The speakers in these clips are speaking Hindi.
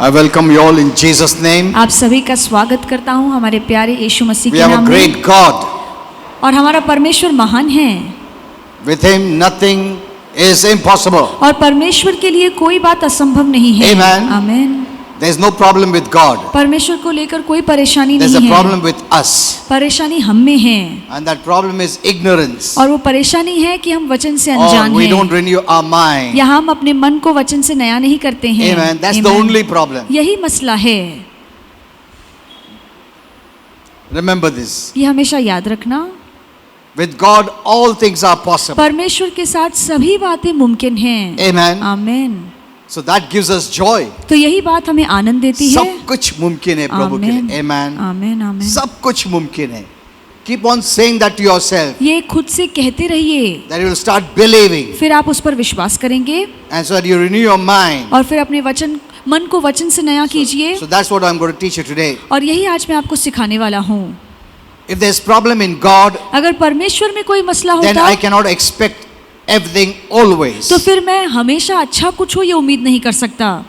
I welcome you all in Jesus' name. आप सभी का स्वागत करता हूँ हमारे प्यारे यीशु मसीह We के have a नाम great में। God. और हमारा परमेश्वर महान है With Him, nothing is impossible. और परमेश्वर के लिए कोई बात असंभव नहीं है। Amen. आमीन। There is no problem with God. परमेश्वर को लेकर कोई परेशानी There is नहीं a है। problem with us. परेशानी हम में है And that problem is ignorance. और वो परेशानी है कि हम वचन से Or अनजान we don't हैं renew our mind. या हम अपने मन को वचन से नया नहीं करते हैं। Amen. That's the Amen. only problem. यही मसला है। Remember this. ये हमेशा याद रखना, With God, all things are possible. परमेश्वर के साथ सभी बातें मुमकिन हैं। Amen. आमीन। So that gives us joy. तो यही बात हमें आनंद देती है। सब कुछ मुमकिन है प्रभु के लिए. Amen. आमीन आमीन। सब कुछ मुमकिन है. Keep on saying that to yourself. ये खुद से कहते रहिए, That you will start believing. फिर आप उस पर विश्वास करेंगे And so that you renew your mind. और फिर अपने मन को वचन से नया कीजिए। So that's what I'm going to teach you today. और यही आज मैं आपको सिखाने वाला हूँ। If there's problem in God, अगर परमेश्वर में कोई मसला then होता I cannot expect everything always. तो फिर मैं हमेशा अच्छा कुछ हो ये उम्मीद नहीं कर सकता।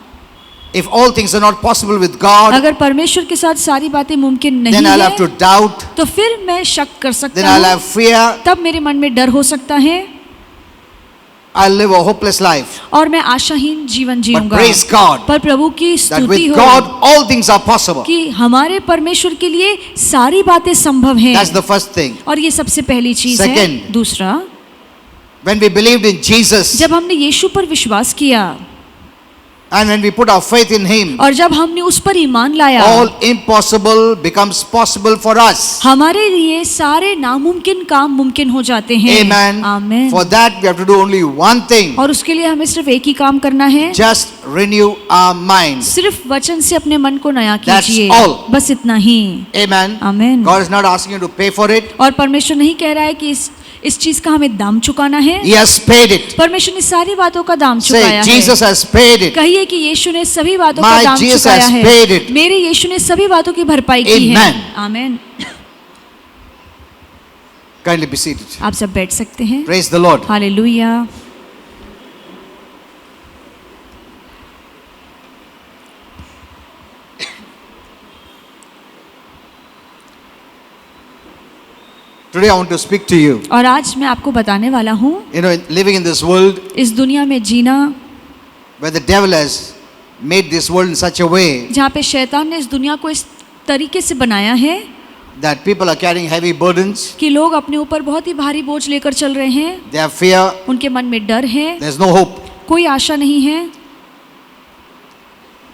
If all things are not possible with God, अगर परमेश्वर के साथ सारी बातें मुमकिन नहीं then I'll have to है doubt, तो फिर मैं शक कर then सकता I'll हूँ, have fear, तब मेरे मन में डर हो सकता है I'll live a hopeless life. और मैं आशाहीन जीवन But जीऊंगा। praise God पर प्रभु की that स्तुति with हो God all things are possible. कि हमारे परमेश्वर के लिए सारी बातें संभव हैं। That's the first thing. और ये सबसे पहली चीज है। Second. दूसरा, When we believed in Jesus जब हमने यीशु पर विश्वास किया and when we put our faith in Him, और जब हमने उस पर ईमान लाया, all impossible becomes possible for us. हमारे लिए सारे नामुमकिन काम मुमकिन हो जाते हैं। Amen. आमीन। For that we have to do only one thing. और उसके लिए हमें सिर्फ एक ही काम करना है, Just renew our mind. सिर्फ वचन से अपने मन को नया That's कीजिए। all. बस इतना ही। Amen. आमीन। God is not asking you to pay for it. और परमेश्वर नहीं कह रहा है कि इस चीज का हमें दाम चुकाना है। He has paid it. परमेश्वर ने सारी बातों का दाम चुकाया Say, है। Jesus has paid it. कहिए कि यीशु ने सभी बातों का My दाम Jesus चुकाया has paid है। it. मेरे यीशु ने सभी बातों की भरपाई की है। Amen. आमीन। Kindly be seated. आप सब बैठ सकते हैं। Praise the Lord. Hallelujah. Today I want to speak to you. और आज मैं आपको बताने वाला हूँ, You know, living in this world इस दुनिया में जीना where the devil has made this world in such a way जहाँ पे शैतान ने इस दुनिया को इस तरीके से बनाया है that people are carrying heavy burdens. कि लोग अपने ऊपर बहुत ही भारी बोझ लेकर चल रहे हैं। They have fear. उनके मन में डर है, There's no hope. कोई आशा नहीं है।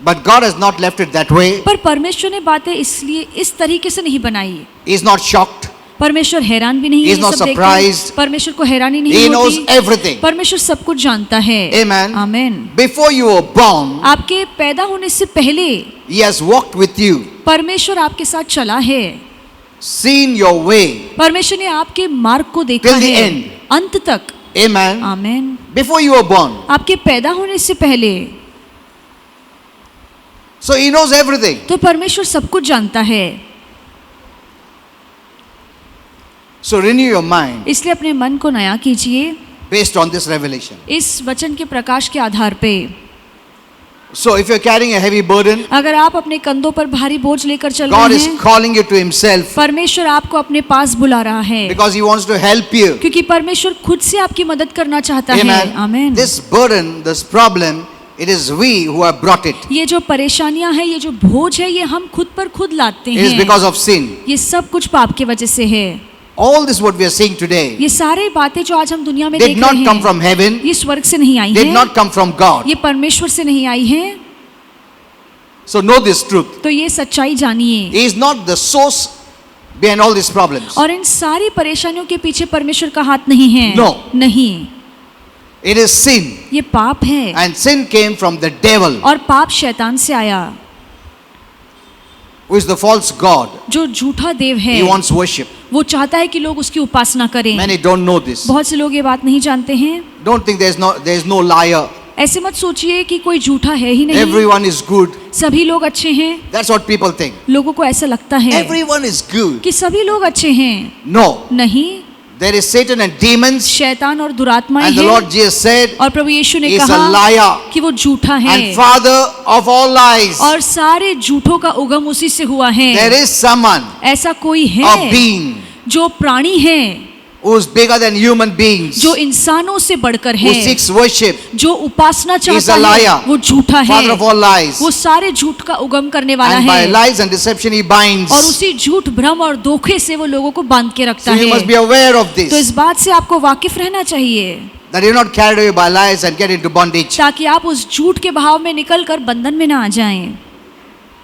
But God has not left it that way. पर परमेश्वर ने बातें इसलिए इस तरीके से नहीं बनाई। He is not shocked. परमेश्वर हैरान भी नहीं He है is ये not सब देखकर। surprised. परमेश्वर को हैरानी नहीं He knows होती। everything. परमेश्वर सब कुछ जानता है। Amen. आमीन। Before you were born, आपके पैदा होने से पहले He has walked with you, परमेश्वर आपके साथ चला है। seen your way परमेश्वर ने आपके मार्ग को देखा till the है end. अंत तक। Amen. आमीन। Before you were born. आपके पैदा होने से पहले So He knows everything. तो परमेश्वर सब कुछ जानता है। So renew your mind इसलिए अपने मन को नया कीजिए based on this revelation. इस वचन के प्रकाश के आधार पे। So if you're carrying a heavy burden, अगर आप अपने कंधों पर भारी बोझ लेकर चल God रहे is हैं, calling you to Himself परमेश्वर आपको अपने पास बुला रहा है because He wants to help you. क्योंकि परमेश्वर खुद से आपकी मदद करना चाहता है। Amen. आमीन। This burden, this problem, it is we who have brought it. ये जो परेशानियां हैं, ये जो बोझ है, ये हम खुद पर खुद लाते It is हैं। because of sin. ये सब कुछ पाप की वजह से है। All this what we are seeing today ये सारी बातें जो आज हम दुनिया में did देख not रहे come हैं, from heaven, ये स्वर्ग से नहीं आई did है, not come from God. ये परमेश्वर से नहीं आई है। So know this truth. तो ये सच्चाई जानिए। He is not the source behind all these problems. और इन सारी परेशानियों के पीछे परमेश्वर का हाथ नहीं है। No. नहीं, It is sin. ये पाप है And sin came from the devil, और पाप शैतान से आया, who is the false God. जो झूठा देव है। He wants worship. वो चाहता है कि लोग उसकी उपासना करें। Many don't know this. बहुत से लोग ये बात नहीं जानते हैं। Don't think there is no liar. ऐसे मत सोचिए कि कोई झूठा है ही नहीं। Everyone is good. सभी लोग अच्छे हैं। That's what people think. लोगों को ऐसा लगता है Everyone is good. कि सभी लोग अच्छे हैं। No. नहीं, There is Satan and demons. शैतान और दुरात्माएं And the हैं। Lord Jesus said, और प्रभु यीशु ने He is a कहा liar कि वो झूठा है and father of all lies. और सारे झूठों का उगम उसी से हुआ है। There is someone, ऐसा कोई a है being, जो प्राणी है, who is bigger than human beings, जो इंसानों से बढ़कर who है, seeks worship. जो उपासना He is चाहता a है, liar, वो झूठा father है, of all lies. वो सारे झूठ का उगम करने वाला And by है lies and deception he binds. और उसी झूठ, भ्रम और धोखे से वो लोगों को बांध के रखता So you must है। be aware of तो इस this, बात से आपको वाकिफ रहना चाहिए that you're not carried away by lies and get into bondage. ताकि आप उस झूठ के भाव में निकलकर बंधन में ना आ जाएं।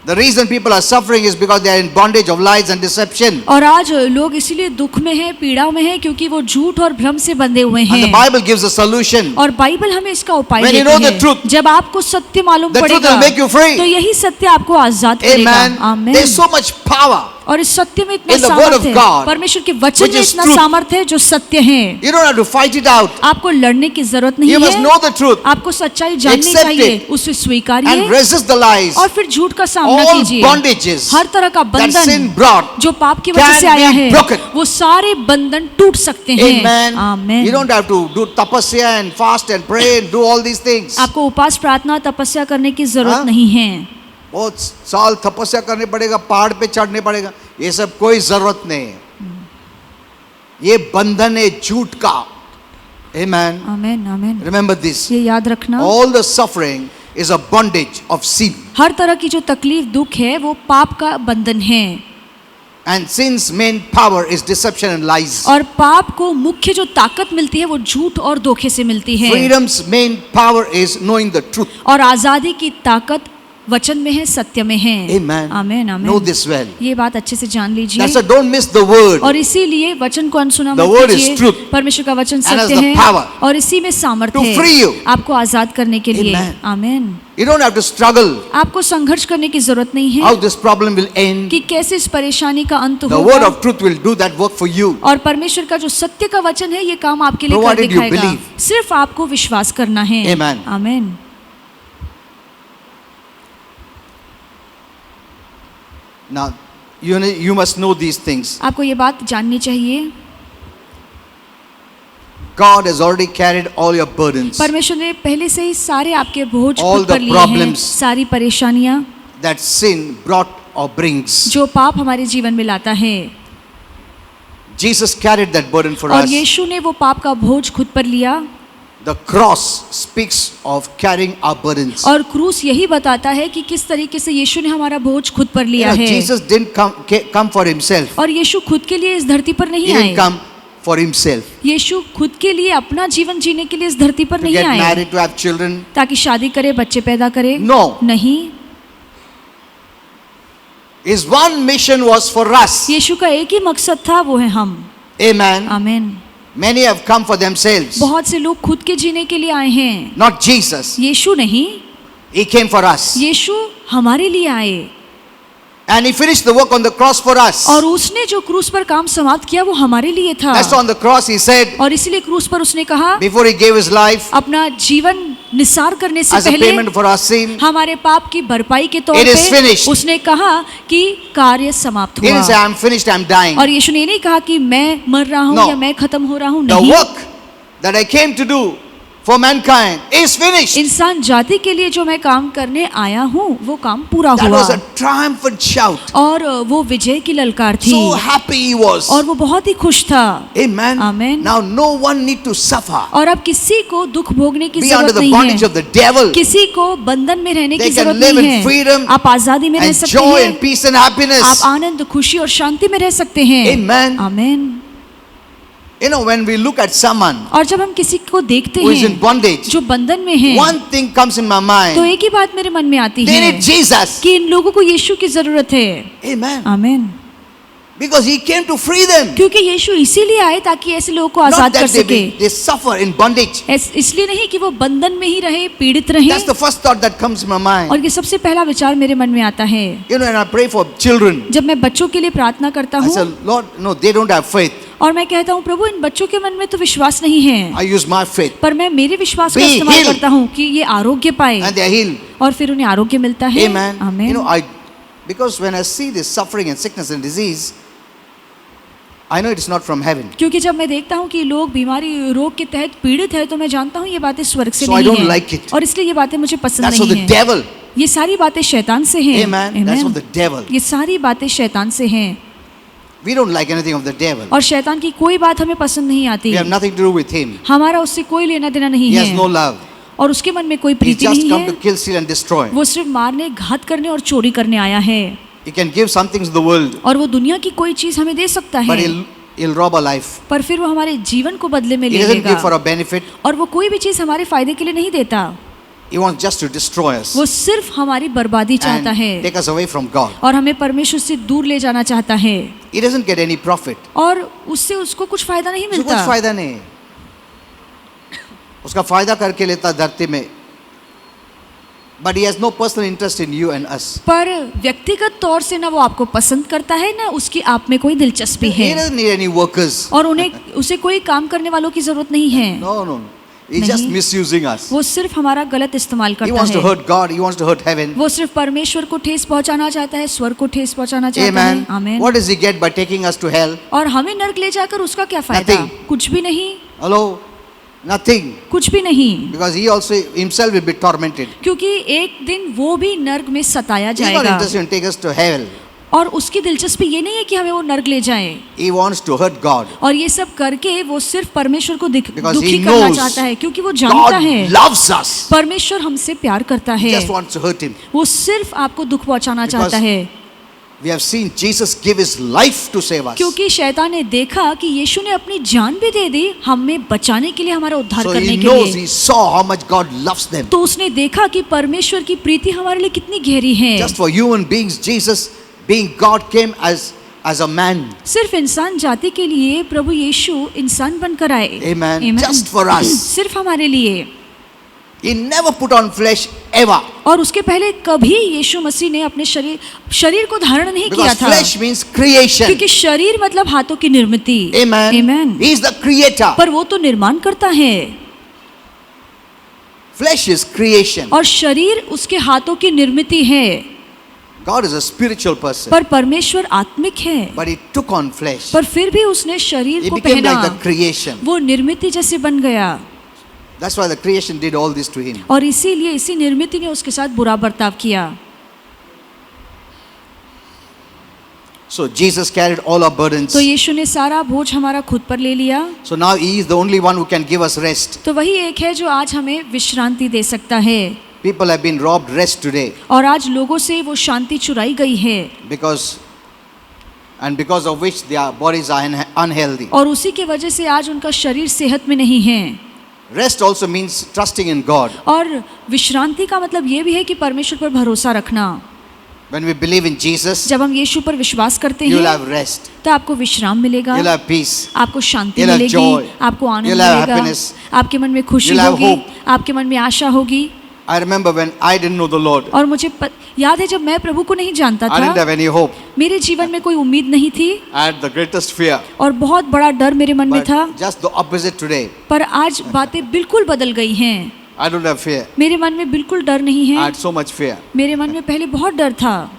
The reason people are suffering is because they are in bondage of lies and deception. और आज लोग इसीलिए दुख में हैं, पीड़ा में हैं, क्योंकि वो झूठ और भ्रम से बंधे हुए And the हैं। Bible gives a solution. और बाइबल हमें इसका उपाय When you देती know the है। truth, जब आपको सत्य मालूम the truth पड़ेगा will make you free. तो यही सत्य आपको आजाद करेगा। Amen. आमीन। There's so much power. और इस सत्य में इतना In the word of सामर्थ्य है, God, परमेश्वर के वचन which में is इतना truth. सामर्थ्य है जो सत्य है। You don't have to fight it out. आपको लड़ने की जरूरत नहीं You must है। know the truth. आपको सच्चाई जाननी Accept चाहिए, it. उसे And स्वीकारिए resist the lies. और फिर झूठ का सामना All कीजिए। bondages हर तरह का that sin बंधन brought जो पाप की वजह can से आया be है, broken. वो सारे बंधन टूट सकते हैं। Amen. आमीन। You don't have to do tapasya and fast and pray and do all these things. आपको उपास, प्रार्थना, तपस्या करने की जरूरत हाँ? नहीं है। बहुत साल तपस्या करने पड़ेगा, पहाड़ पे चढ़ने पड़ेगा, ये सब कोई जरूरत नहीं है। ये बंधन है झूठ का। Amen. आमीन, आमीन। Remember this. ये याद रखना, All the suffering is a bondage of sin. हर तरह की जो तकलीफ, दुख है, वो पाप का बंधन है। And sin's main power is deception and lies. और पाप को मुख्य जो ताकत मिलती है वो झूठ और धोखे से मिलती है। Freedom's main power is knowing the truth. और आजादी की ताकत वचन में है, सत्य में है। Amen. आमीन, आमीन। Know this well. ये बात अच्छे से जान लीजिए। That's why don't miss the word. और इसीलिए वचन को अनसुना The मत word is कीजिए। truth. परमेश्वर का वचन And has सत्य the है power और इसी में सामर्थ्य to है free you. आपको आजाद करने के लिए। Amen. आमीन। You don't have to struggle आपको संघर्ष करने की जरूरत नहीं है how this problem will end. कि कैसे इस परेशानी का अंत The word होगा। of truth will do that work for you. और परमेश्वर का जो सत्य का वचन है ये काम आपके लिए कर Provided you दिखाएगा। believe. सिर्फ आपको विश्वास करना है। Amen. आमीन। Now, you must know these things. आपको ये बात जाननी चाहिए, God has already carried all your burdens. परमेश्वर ने पहले से ही सारे आपके बोझ All खुद पर the लिए हैं, problems सारी परेशानियां that sin brought or brings. जो पाप हमारे जीवन में लाता है। Jesus carried that burden for और us. यीशु ने वो पाप का बोझ खुद पर लिया। The cross speaks of carrying our burdens. और क्रूस यही बताता है कि किस तरीके से यीशु ने हमारा बोझ खुद पर You लिया know, है। Jesus didn't come for himself. और यीशु खुद के लिए इस धरती पर He नहीं didn't आए। come for himself. यीशु खुद के लिए अपना जीवन जीने के लिए इस धरती पर To नहीं get आए married, to have children. ताकि शादी करे, बच्चे पैदा करे। No. नहीं, His one mission was for us. यीशु का एक ही मकसद था, वो है हम। Amen. आमीन। Many have come for themselves. बहुत से लोग खुद के जीने के लिए आए हैं। Not Jesus. यीशु नहीं, He came for us. यीशु हमारे लिए आए And he finished the work on the cross for us. और उसने जो क्रूस पर काम समाप्त किया वो हमारे लिए था। That's on the cross he said, और इसीलिए क्रूस पर उसने कहा, before he gave his life अपना जीवन निसार करने से as a पहले payment for our sin, हमारे पाप की भरपाई के तौर It is पे finished. उसने कहा कि कार्य समाप्त he didn't say, हुआ। I'm finished, I'm dying. और यीशु ने नहीं कहा कि मैं मर रहा हूँ No. या मैं खत्म हो रहा हूँ। The नहीं, work that I came to do for mankind is finished. इंसान जाति के लिए जो मैं काम करने आया हूँ वो काम पूरा That हुआ। was a triumphant shout. और वो विजय की ललकार थी So happy he was. और वो बहुत ही खुश था। Amen. Amen. Now no one need to suffer. और अब किसी को दुख भोगने की Be under जरूरत the नहीं bondage है, of the devil. किसी को बंधन में रहने की They can जरूरत live नहीं in है। freedom आप आजादी में रह And सकते joy हैं, and peace and आप happiness. आनंद, खुशी और शांति में रह सकते हैं। Amen. आमीन। You know, when we look at someone और जब हम किसी को देखते who is in हैं bondage, जो बंधन में है, one thing comes in my तो mind. एक ही बात मेरे मन में आती They है need Jesus. कि इन लोगों को यीशु की जरूरत है। Amen. आमीन। Because he came to free them. क्योंकि यीशु इसीलिए आए ताकि ऐसे लोगों को Not आजाद कर that सके। they suffer in bondage. इसलिए नहीं कि वो बंधन में ही रहे, पीड़ित रहे। That's the first thought that comes in my mind. और ये सबसे पहला विचार मेरे मन में आता है। You know, and I pray for children. जब मैं बच्चों के लिए प्रार्थना करता I हूँ say, Lord, no, they don't have faith. और मैं कहता हूँ, प्रभु इन बच्चों के मन में तो विश्वास नहीं है, I use my faith. पर मैं मेरे विश्वास का Be इस्तेमाल healed. करता हूँ कि ये आरोग्य पाए And they are healed. और फिर उन्हें आरोग्य मिलता है। Amen. आमीन। You know, because when I see this suffering and sickness and disease, I know it's not from heaven. क्योंकि जब मैं देखता हूँ कि लोग बीमारी रोग के तहत पीड़ित है तो मैं जानता हूँ ये बातें स्वर्ग से So I नहीं don't हैं like it. और इसलिए ये बातें मुझे पसंद That's of नहीं the हैं। devil. ये सारी बातें शैतान से हैं। Amen. That's of the devil. ये सारी बातें शैतान से हैं We don't like anything of the devil. और शैतान की कोई बात हमें पसंद नहीं आती। We have nothing to do with him. हमारा उससे कोई लेना देना नहीं He has no है love. और उसके मन में कोई He's प्रीति just नहीं come to है। kill, steal and destroy. वो सिर्फ मारने, घात करने और चोरी करने आया है He can give some things to the world, और वो दुनिया की कोई चीज हमें दे सकता but है he'll rob our life. पर फिर वो हमारे जीवन को बदले में He ले doesn't give for लेगा our benefit. और वो कोई भी चीज हमारे फायदे के लिए नहीं देता। He wants just to destroy us वो सिर्फ हमारी बर्बादी चाहता and है take us away from God. और हमें परमेश्वर से दूर ले जाना चाहता है He doesn't get any profit. और उससे उसको कुछ फायदा नहीं उसको कुछ मिलता। फायदा नहीं, उसका फायदा करके लेता धरती में, but he has no personal interest in you and us. पर व्यक्तिगत तौर से ना वो आपको पसंद करता है ना उसकी आप में कोई दिलचस्पी He है doesn't need any workers. और उसे कोई काम करने वालों की जरूरत नहीं है। No. He's just नहीं। misusing us. वो सिर्फ हमारा गलत इस्तेमाल He करता wants to है। hurt God. He wants to hurt heaven. वो सिर्फ परमेश्वर को ठेस पहुंचाना चाहता है, स्वर्ग को ठेस पहुंचाना चाहता है। Amen. आमीन। What does he get by taking us to hell? और हमें नर्क ले जाकर उसका क्या फायदा? Nothing. कुछ भी नहीं, Hello? Nothing. कुछ भी नहीं। Because he also himself will be tormented. क्योंकि एक दिन वो भी नर्क में सताया He's not जाएगा interested in taking us to hell. और उसकी दिलचस्पी ये नहीं है कि हमें वो नर्क ले जाए He wants to hurt God. और ये सब करके वो सिर्फ परमेश्वर को Because दुखी he करना knows चाहता है क्योंकि वो जानता God है loves us. परमेश्वर हमसे प्यार करता He है। just wants to hurt him. वो सिर्फ आपको दुख पहुंचाना Because चाहता है We have seen Jesus give his life to save us. क्योंकि शैतान ने देखा कि यीशु ने अपनी जान भी दे दी हमें बचाने के लिए, हमारा उद्धार So करने he के knows, लिए। he saw how much God loves them. तो उसने देखा कि परमेश्वर की प्रीति हमारे लिए कितनी गहरी है। Just for human beings, Jesus, being God, came as a man. सिर्फ इंसान जाति के लिए प्रभु यीशु इंसान बनकर आए। Amen. Amen. Just for us. सिर्फ हमारे लिए। He never put on flesh ever. और उसके पहले कभी यीशु मसीह ने अपने शरीर को धारण नहीं किया Because था flesh means creation. क्योंकि शरीर मतलब हाथों की निर्मिति। Amen. Amen. He is the creator. पर वो तो निर्माण करता है Flesh is creation. और शरीर उसके हाथों की निर्मिति है। God is a spiritual person. पर परमेश्वर आत्मिक है But he took on flesh. पर फिर भी उसने शरीर He को became पहना, like the creation. वो निर्मिति जैसे बन गया That's why the creation did all this to him. और इसीलिए इसी निर्मिति ने उसके साथ बुरा बर्ताव किया। So Jesus carried all our burdens. तो यीशु ने सारा बोझ हमारा खुद पर ले लिया। So now he is the only one who can give us rest. तो वही एक है जो आज हमें विश्रांति दे सकता है People have been robbed rest today और आज लोगों से वो शांति चुराई गई है because of which their bodies are unhealthy. और उसी की वजह से आज उनका शरीर सेहत में नहीं है। Rest also means trusting in God. और विश्रांति का मतलब ये भी है कि परमेश्वर पर भरोसा रखना। When we believe in Jesus, जब हम यीशु पर विश्वास करते you will हैं have rest. तो आपको विश्राम मिलेगा, You'll have peace. आपको शांति You'll have मिलेगी, joy. आपको आनंद You'll have मिलेगा, happiness. आपके मन में खुशी You'll have होगी, hope. आपके मन में आशा होगी। I remember when I didn't know the Lord. और मुझे याद है जब मैं प्रभु को नहीं जानता I didn't था, have any hope. मेरे जीवन में कोई उम्मीद नहीं थी I had the greatest fear. और बहुत बड़ा डर मेरे मन में But था। just the opposite today. पर आज बातें बिल्कुल बदल गई हैं। I don't have fear. मेरे मन में बिल्कुल डर नहीं I है। had so much fear. मेरे मन में पहले बहुत डर था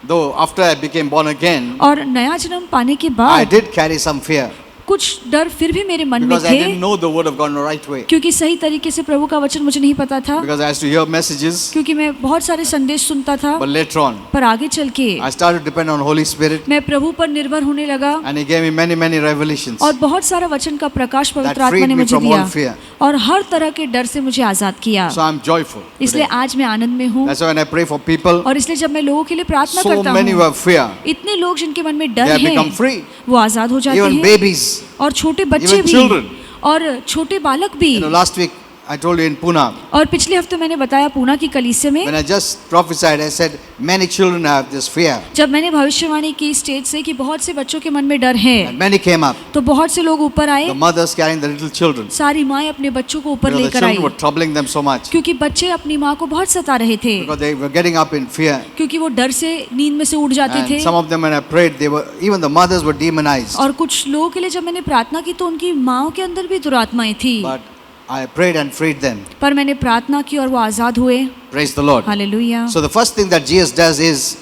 Though after I became born again, और नया जन्म पाने के I बाद did carry some fear. कुछ डर फिर भी मेरे मन में Because I थे didn't know the word of God in the right way. क्योंकि सही तरीके से प्रभु का वचन मुझे नहीं पता था, Because I used to hear messages. क्योंकि मैं बहुत सारे संदेश सुनता था। But later on, पर आगे चल के I started to depend on Holy Spirit. मैं प्रभु पर निर्भर होने लगा And He gave me many revelations. और बहुत सारा वचन का प्रकाश पवित्र That आत्मा freed ने me मुझे from दिया all fear. और हर तरह के डर से मुझे आजाद किया। So I'm joyful. इसलिए Today. आज मैं आनंद में हूँ That's why when I pray for people, और इसलिए जब मैं लोगों के लिए प्रार्थना so करता many who हूँ, have fear, इतने लोग जिनके मन में they डर have है become free. वो आजाद हो जाते Even हैं babies. और छोटे बच्चे Even भी children. और छोटे बालक भी। Last week I told you in Pune, और पिछले हफ्ते मैंने बताया पूना की कलीसिया में when I just prophesied, I said many children have this fear. जब मैंने भविष्यवाणी की स्टेज से कि बहुत से बच्चों के मन में डर है, And many came up. तो बहुत से लोग ऊपर आए, The mothers carrying the little children. सारी माएं अपने बच्चों को ऊपर Because the लेकर आई children were troubling them so much. क्योंकि बच्चे अपनी माँ को बहुत सता रहे थे, Because they were getting up in fear. क्योंकि वो डर से नींद में से उठ जाते And थे। some of them when I prayed, they were, even the mothers were demonized. और कुछ लोगों के लिए जब मैंने प्रार्थना की तो उनकी माँओं के अंदर भी दुरात्माएं थी, But I prayed and freed them. पर मैंने प्रार्थना की और वो आजाद हुए। Praise the Lord. Hallelujah. So the first thing that Jesus does is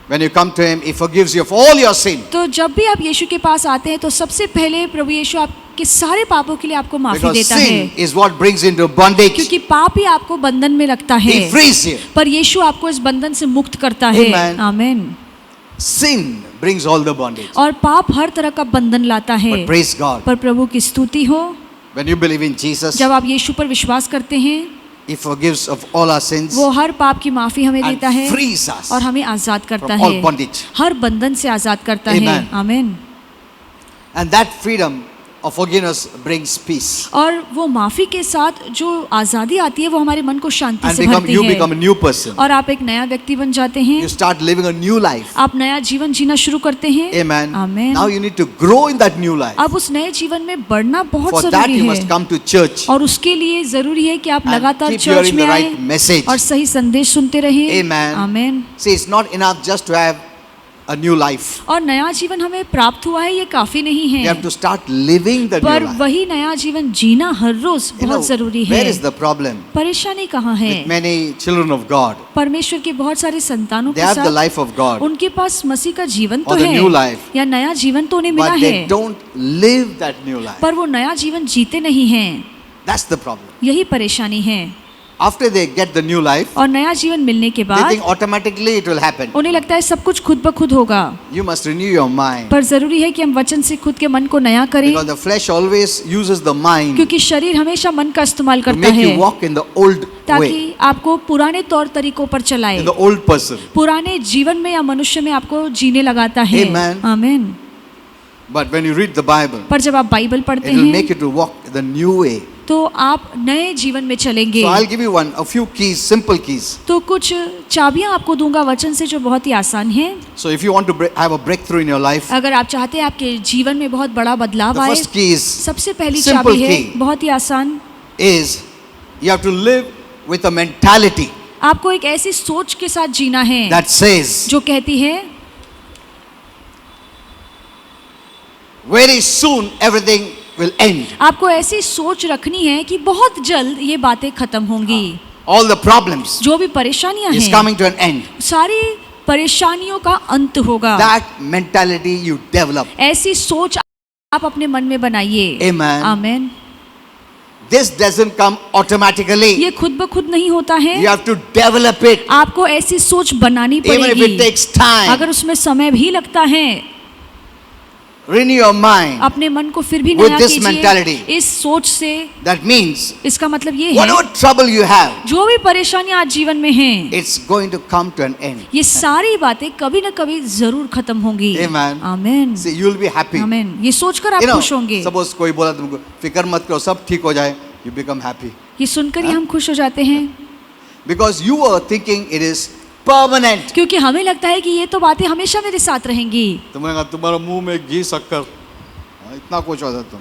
When you come to Him, He forgives you of all your sin. तो जब भी आप यीशु के पास आते हैं तो सबसे पहले प्रभु यीशु आपके सारे पापों के लिए आपको माफी Because देता है, sin is what brings into bondage. क्योंकि पाप ही आपको बंधन में रखता है, He frees you. पर यीशु आपको इस बंधन से मुक्त करता है। Amen. आमीन। Sin brings all the bondage. और पाप हर तरह का बंधन लाता है, But praise God. पर प्रभु की स्तुति हो, When you believe in Jesus, जब आप यीशु पर विश्वास करते हैं, He forgives of all our sins वो हर पाप की माफी हमें देता and है frees us और हमें आजाद करता from all है, bondage. हर बंधन से आजाद करता है। Amen. आमीन। And that freedom of forgiveness brings peace. और वो माफी के साथ जो आजादी आती है वो हमारे मन को शांति And से भरती you है, become a new person. और आप एक नया व्यक्ति बन जाते हैं, You start living a new life. आप नया जीवन जीना शुरू करते हैं। Amen. आमीन। Now you need to grow in that new life. अब उस नए जीवन में बढ़ना बहुत For that जरूरी you है, must come to church और उसके लिए जरूरी है कि आप and लगातार keep चर्च hearing में the आए right message. और सही संदेश सुनते रहें। Amen. आमीन। See, it's not enough just to have a new life. और नया जीवन हमें प्राप्त हुआ है ये काफी नहीं You है, have to start living the new पर life. वही नया जीवन जीना हर रोज You know, बहुत जरूरी where है। is the problem परेशानी कहाँ है? with many children of God? परमेश्वर के बहुत सारे संतानों They के have the साथ life of God, उनके पास मसीह का जीवन तो or the है new life, या नया जीवन तो उन्हें मिला but है, they don't live that new life. पर वो नया जीवन जीते नहीं हैं। That's the problem. यही परेशानी है। After they get the new life, और नया जीवन मिलने के they बाद think automatically it will happen. उन्हें लगता है सब कुछ खुद ब खुद होगा, You must renew your mind, पर जरूरी है कि हम वचन से खुद के मन को नया करें, because the flesh always uses the mind क्योंकि शरीर हमेशा मन का इस्तेमाल to करता make है you walk in the old way, ताकि आपको पुराने तौर तरीकों पर चलाए, in the old person. पुराने जीवन में या मनुष्य में आपको जीने लगाता है। Amen. आमीन। But when you read the Bible, पर जब आप बाइबल पढ़ते it will हैं make you to walk the new way. तो आप नए जीवन में चलेंगे। So I'll give you a few keys, simple keys. तो कुछ चाबियां आपको दूंगा वचन से जो बहुत ही आसान है। So if you want to have a breakthrough in your life, अगर आप चाहते हैं आपके जीवन में बहुत बड़ा बदलाव the आए, first key is सबसे पहली simple चाबी है, key. बहुत ही आसान, is you have to live with a mentality आपको एक ऐसी सोच के साथ जीना है that says जो कहती है very soon everything will end. आपको ऐसी सोच रखनी है कि बहुत जल्द ये बातें खत्म होंगी, All the problems जो भी परेशानियां is हैं coming to an end. सारी परेशानियों का अंत होगा। That mentality you develop. ऐसी सोच आप अपने मन में बनाइए। Amen. आमीन। This doesn't come automatically. ये खुद ब खुद नहीं होता है, You have to develop it, आपको ऐसी सोच बनानी even if it पड़ेगी, takes time. अगर उसमें समय भी लगता है। Renew your mind. अपने मन को फिर भी With नया this mentality. कीजिए इस सोच से। That means इसका मतलब ये है whatever trouble you have, जो भी परेशानियां आज जीवन में हैं, it's going to come to an end. ये सारी बातें कभी न कभी जरूर खत्म होंगी। Amen. आमीन। See, you'll be happy. आमीन। ये सोचकर आप You know, खुश होंगे। suppose कोई बोला तुमको फिक्र मत करो सब ठीक हो जाए, you become happy. ये सुनकर ही हम खुश हो जाते हैं, Because you are thinking it is permanent. क्योंकि हमें लगता है कि ये तो बातें हमेशा मेरे साथ रहेंगी। तुमने कहा तुम्हारा मुंह में घी शक्कर इतना कुछ होता तुम.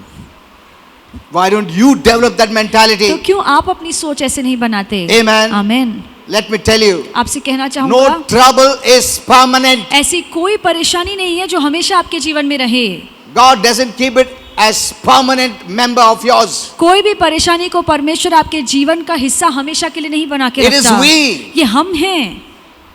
Why don't you develop that तो mentality? क्यों आप अपनी सोच ऐसे नहीं बनाते? Amen. आमीन। Let me tell you, आपसे कहना चाहूंगा, no trouble is permanent. ऐसी कोई परेशानी नहीं है जो हमेशा आपके जीवन में रहे। God doesn't keep it as permanent member of yours. कोई भी परेशानी को परमेश्वर आपके जीवन का हिस्सा हमेशा के लिए नहीं बना के It is रखता। we ये हम हैं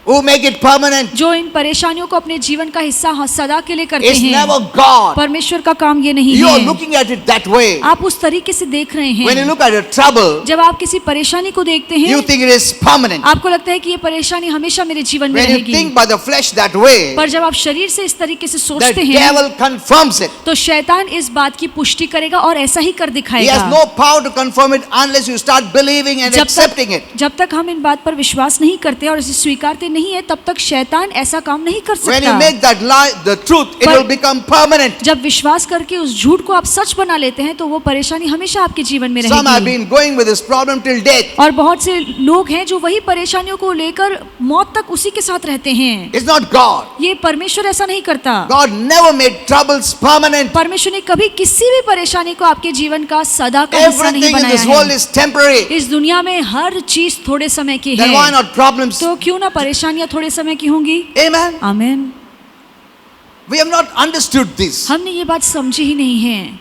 who make it permanent. जो इन परेशानियों को अपने जीवन का हिस्सा सदा के लिए करते It's हैं। never God. परमेश्वर का काम ये नहीं You are है। looking at it that way. आप उस तरीके से देख रहे When you हैं। look at a trouble, जब आप किसी परेशानी को देखते हैं, you think it is permanent. आपको लगता है कि ये परेशानी हमेशा मेरे जीवन में When you रहेगी, think by the flesh that way, पर जब आप शरीर से इस तरीके से the सोचते हैं devil confirms it. तो शैतान इस बात की पुष्टि करेगा और ऐसा ही कर He दिखाएगा। has no power to confirm it unless you start believing and accepting it. जब तक हम इन बात पर विश्वास नहीं करते और इसे स्वीकारते नहीं है, तब तक शैतान ऐसा काम नहीं कर When you सकता। make that lie the truth, it पर- will become permanent. जब विश्वास करके उस झूठ को आप सच बना लेते हैं तो वो परेशानी हमेशा आपके जीवन में Some have रहेगी। been going with this problem till death. और बहुत से लोग हैं जो वही परेशानियों को लेकर मौत तक उसी के साथ रहते हैं। It's not God. ये परमेश्वर ऐसा नहीं करता। God never made troubles permanent. परमेश्वर ने कभी किसी भी परेशानी को आपके जीवन का सदा का हिस्सा नहीं Everything in this बनाया world है। is temporary. इस दुनिया में हर चीज थोड़े समय की Then why है, not problems? तो क्यों ना परेशानियां थोड़े समय की होंगी। Amen. आमीन। We have not understood this. हमने ये बात समझी ही नहीं है।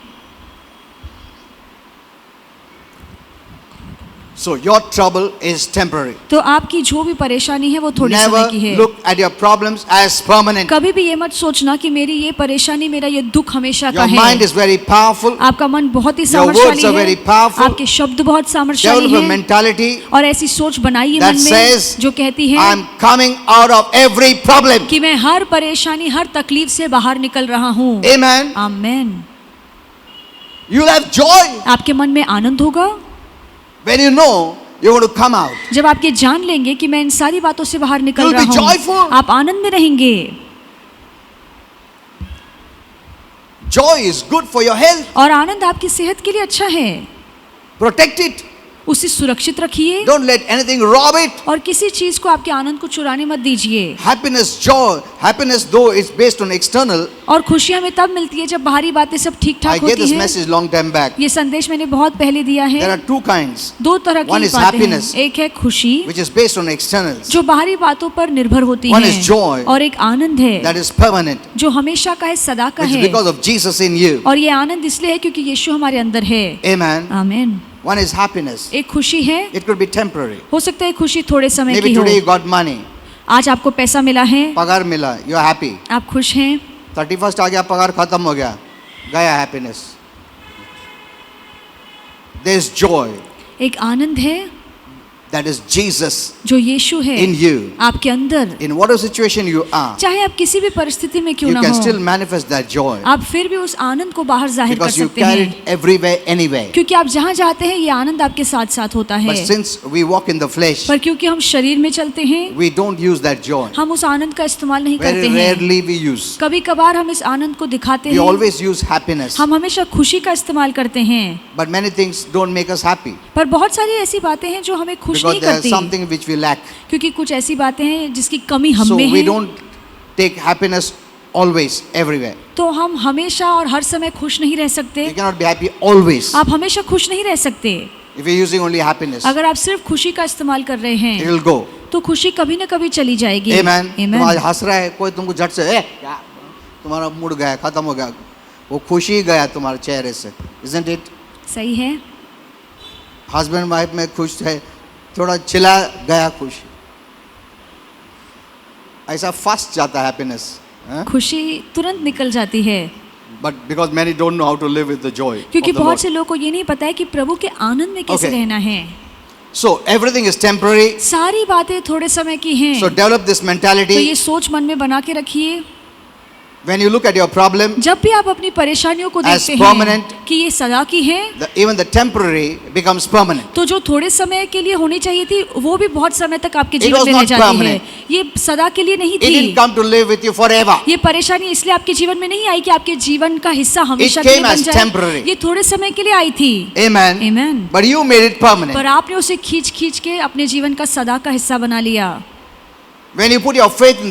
So your trouble is temporary. तो आपकी जो भी परेशानी है वो थोड़े समय Never की है। look at your problems as permanent. कभी भी ये मत सोचना कि मेरी ये परेशानी, मेरा ये दुख हमेशा का Your है। mind is very powerful. आपका मन बहुत ही Your words सामर्थ्यशाली are very है, powerful. आपके शब्द बहुत सामर्थ्यशाली Develop a हैं, mentality और ऐसी सोच बनाइए that मन में says, जो कहती है I'm coming out of every problem. कि मैं हर परेशानी, हर तकलीफ से बाहर निकल रहा हूँ। Amen. Amen. You'll have joy आपके मन में आनंद होगा when you know you're going to come out. जब आप ये जान लेंगे कि मैं इन सारी बातों से बाहर निकल You'll रहा be joyful. हूँ। आप आनंद में रहेंगे। Joy is good for your health. और आनंद आपकी सेहत के लिए अच्छा है। Protect it. उसे सुरक्षित रखिए Don't let anything rob it. और किसी चीज को आपके आनंद को चुराने मत दीजिए। Happiness, joy, happiness though is based on external. और खुशी हमें तब मिलती है जब बाहरी बातें सब ठीक I ठाक gave होती this हैं। message long time back. ये संदेश मैंने बहुत पहले दिया There है। are two kinds, दो तरह One की is बातें हैं। happiness. एक है खुशी which is based on externals. जो बाहरी बातों पर निर्भर होती One है, is joy. और एक आनंद है That is permanent. जो हमेशा का है, सदा का Which is है। because of Jesus in you. और ये आनंद इसलिए है क्योंकि यीशु हमारे अंदर है। Amen. आमीन। One is happiness. एक खुशी है, It could be temporary. हो सकता है खुशी थोड़े समय Maybe की हो। today you got money. आज आपको पैसा मिला है, पगार मिला. You're happy. आप खुश हैं। 31st आ गया, पगार खत्म हो गया. गया happiness. There's joy. एक आनंद है That is Jesus जो यीशु है in you. आपके अंदर। In whatever situation you are, चाहे आप किसी भी परिस्थिति में क्यों you ना can still हो, manifest that joy. आप फिर भी उस आनंद को बाहर जाहिर कर Because you सकते carry हैं, it everywhere, anywhere. क्योंकि आप जहाँ जाते हैं ये आनंद आपके साथ साथ होता है। But since we walk in the flesh, पर क्योंकि हम शरीर में चलते हैं, we don't use that joy. हम उस आनंद का इस्तेमाल नहीं Very करते हैं। rarely we use. कभी कभार हम इस आनंद को दिखाते We हैं, always use happiness. हम हमेशा खुशी का इस्तेमाल करते हैं। But many things don't make us happy. पर बहुत सारी ऐसी बातें हैं जो हमें खुश Because नहीं there's करती, something which we lack. क्योंकि कुछ ऐसी बातें हैं जिसकी कमी हम So में we है। don't take happiness always, everywhere. तो हम हमेशा और हर समय खुश नहीं रह सकते। You cannot be happy always. आप हमेशा खुश नहीं रह सकते। If you're using only happiness, अगर आप सिर्फ खुशी का इस्तेमाल कर रहे it हैं will go. तो खुशी कभी न कभी चली जाएगी। Amen. तुम Amen. आज हंस रहा है, कोई तुमको झट से क्या तुम्हारा मूड गया, खत्म हो गया, वो खुशी गया तुम्हारे चेहरे से. Isn't it? सही है। हस्बैंड वाइफ में खुश है, थोड़ा चिल्ला गया खुश. ऐसा फंस जाता है हैप्पीनेस. खुशी तुरंत निकल जाती है, But because many don't know how to live with the joy क्योंकि of the बहुत Lord. से लोगों को ये नहीं पता है कि प्रभु के आनंद में कैसे Okay. रहना है। So everything is temporary. सारी बातें थोड़े समय की हैं। So develop this तो mentality. ये सोच मन में बना के रखिए। When you look at your problem, जब भी आप अपनी परेशानियों को As देखते हैं permanent, कि ये सदा की है, even the temporary becomes permanent. तो जो थोड़े समय के लिए होनी चाहिए थी वो भी बहुत समय तक आपके It जीवन was में रह not जाती है। permanent. ये सदा के लिए नहीं It didn't थी। come to live with you forever. ये परेशानी इसलिए आपके जीवन में नहीं आई कि आपके जीवन का हिस्सा हमेशा के came लिए बन as जाए। temporary. ये थोड़े समय के लिए आई थी। Amen. Amen. But you made it permanent. पर आपने उसे खींच खींच के अपने जीवन का सदा का हिस्सा बना लिया। When you put your faith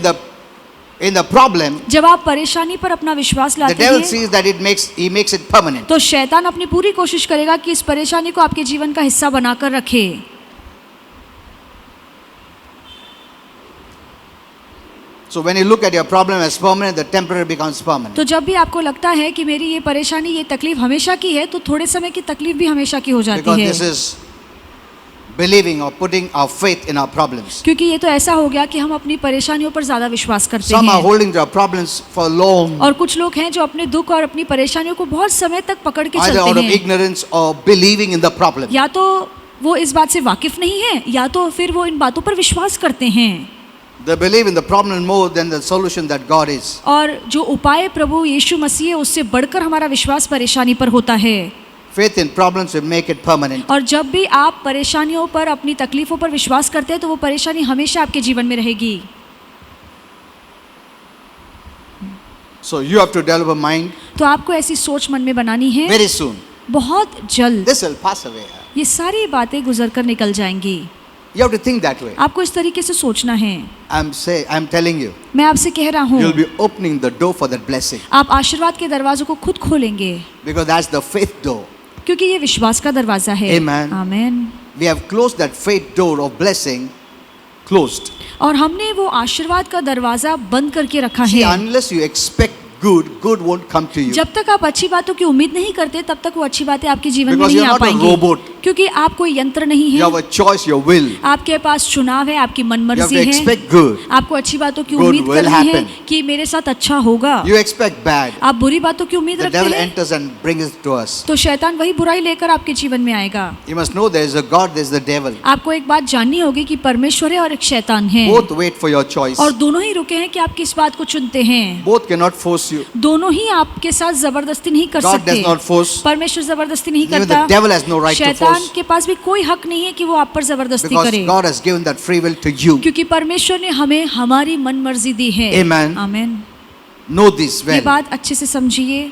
in the problem, जब आप परेशानी पर अपना विश्वास the लाते devil हैं sees that he makes it permanent. तो शैतान अपनी पूरी कोशिश करेगा कि इस परेशानी को आपके जीवन का हिस्सा बनाकर रखे। So when you look at your problem as permanent, the temporary becomes permanent. तो जब भी आपको लगता है कि मेरी ये परेशानी, ये तकलीफ हमेशा की है, तो थोड़े समय की तकलीफ भी हमेशा की हो Because जाती है। this is believing or putting our faith in our problems. क्योंकि ये तो ऐसा हो गया कि हम अपनी परेशानियों पर ज्यादा विश्वास करते Some are हैं, holding their problems for long, और कुछ लोग हैं जो अपने दुख और अपनी परेशानियों को बहुत समय तक पकड़ के either out चलते of हैं। ignorance or believing in the problem. या तो वो इस बात से वाकिफ नहीं है, या तो फिर वो इन बातों पर विश्वास करते हैं। They believe in the problem more than the solution that God is. और जो उपाय प्रभु यीशु मसीह है उससे बढ़कर हमारा विश्वास परेशानी पर होता है। Faith in problems will make it permanent. और जब भी आप परेशानियों पर, अपनी तकलीफों पर विश्वास करते हैं तो वो परेशानी हमेशा आपके जीवन में रहेगी। So you have to develop a mind तो आपको ऐसी सोच मन में बनानी है very soon. बहुत जल्द। This will pass away. ये सारी बातें गुजर कर निकल जाएंगी। You have to think that way. आपको इस तरीके से सोचना है। I'm telling you, मैं आपसे कह रहा हूँ, you'll be opening the door for that blessing. आप आशीर्वाद के दरवाजों को खुद खोलेंगे, Because that's the faith door. क्योंकि ये विश्वास का दरवाजा है। Amen. आमीन। We have closed that faith door of blessing, closed. और हमने वो आशीर्वाद का दरवाजा बंद करके रखा See, है। unless you expect good won't come to you. जब तक आप अच्छी बातों की उम्मीद नहीं करते तब तक वो अच्छी बातें आपके जीवन में Because नहीं you're आ not a पाएंगी, robot. क्योंकि आप कोई यंत्र नहीं You है, have a choice, your will. आपके पास चुनाव है, आपकी You have मनमर्जी to है। expect good. आपको अच्छी बातों की Good उम्मीद will करनी है happen. कि मेरे साथ अच्छा होगा। You expect bad. आप बुरी बातों की उम्मीद The रखते devil हैं enters and brings it to us. तो शैतान वही बुराई लेकर आपके जीवन में आएगा। You must know there is a God, there is the devil. आपको एक बात जाननी होगी कि परमेश्वर है और एक शैतान है, Both wait for your choice. और दोनों ही रुके हैं कि आप किस बात को चुनते हैं। Both cannot force you. दोनों ही आपके साथ जबरदस्ती नहीं कर God सकते। does not force. परमेश्वर जबरदस्ती नहीं Even करता। the devil has no right to शैतान force. के पास भी कोई हक नहीं है कि वो आप पर जबरदस्ती Because करे, God has given that free will to you. क्योंकि परमेश्वर ने हमें हमारी मन मर्जी दी है। Amen. आमीन। Know this ये well. बात अच्छे से समझिए।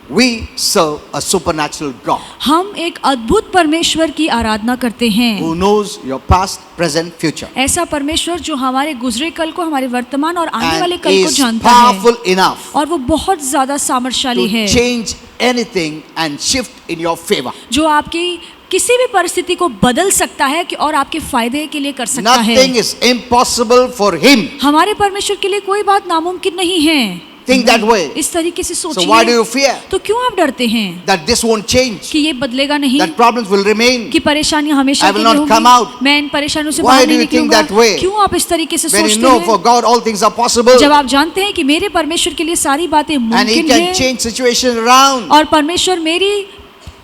We serve a supernatural God हम एक अद्भुत परमेश्वर की आराधना करते हैं, who knows your past, present, future. ऐसा परमेश्वर जो हमारे गुजरे कल को, हमारे वर्तमान और आने वाले And कल को is जानता है, powerful enough और वो बहुत ज्यादा सामर्थ्यशाली है to change anything and shift in your favor. जो आपकी किसी भी परिस्थिति को बदल सकता है कि और आपके फायदे के लिए कर सकता है। Nothing is impossible for him. हमारे परमेश्वर के लिए कोई बात नामुमकिन नहीं है। Think that way. इस तरीके से So why do सोचिए। you fear तो क्यों आप डरते हैं that this won't change? कि ये बदलेगा नहीं, That problems will remain? कि परेशानी हमेशा I के will लिए not होगी, come out. मैं इन परेशानियों से Why बाहर do नहीं you think निकलूंगा? that way? क्यों आप इस तरीके से When you सोचते know for हैं? God all things are possible जब आप जानते हैं कि मेरे परमेश्वर के लिए सारी बातें and He मुमकिन can हैं change situation around. और परमेश्वर मेरी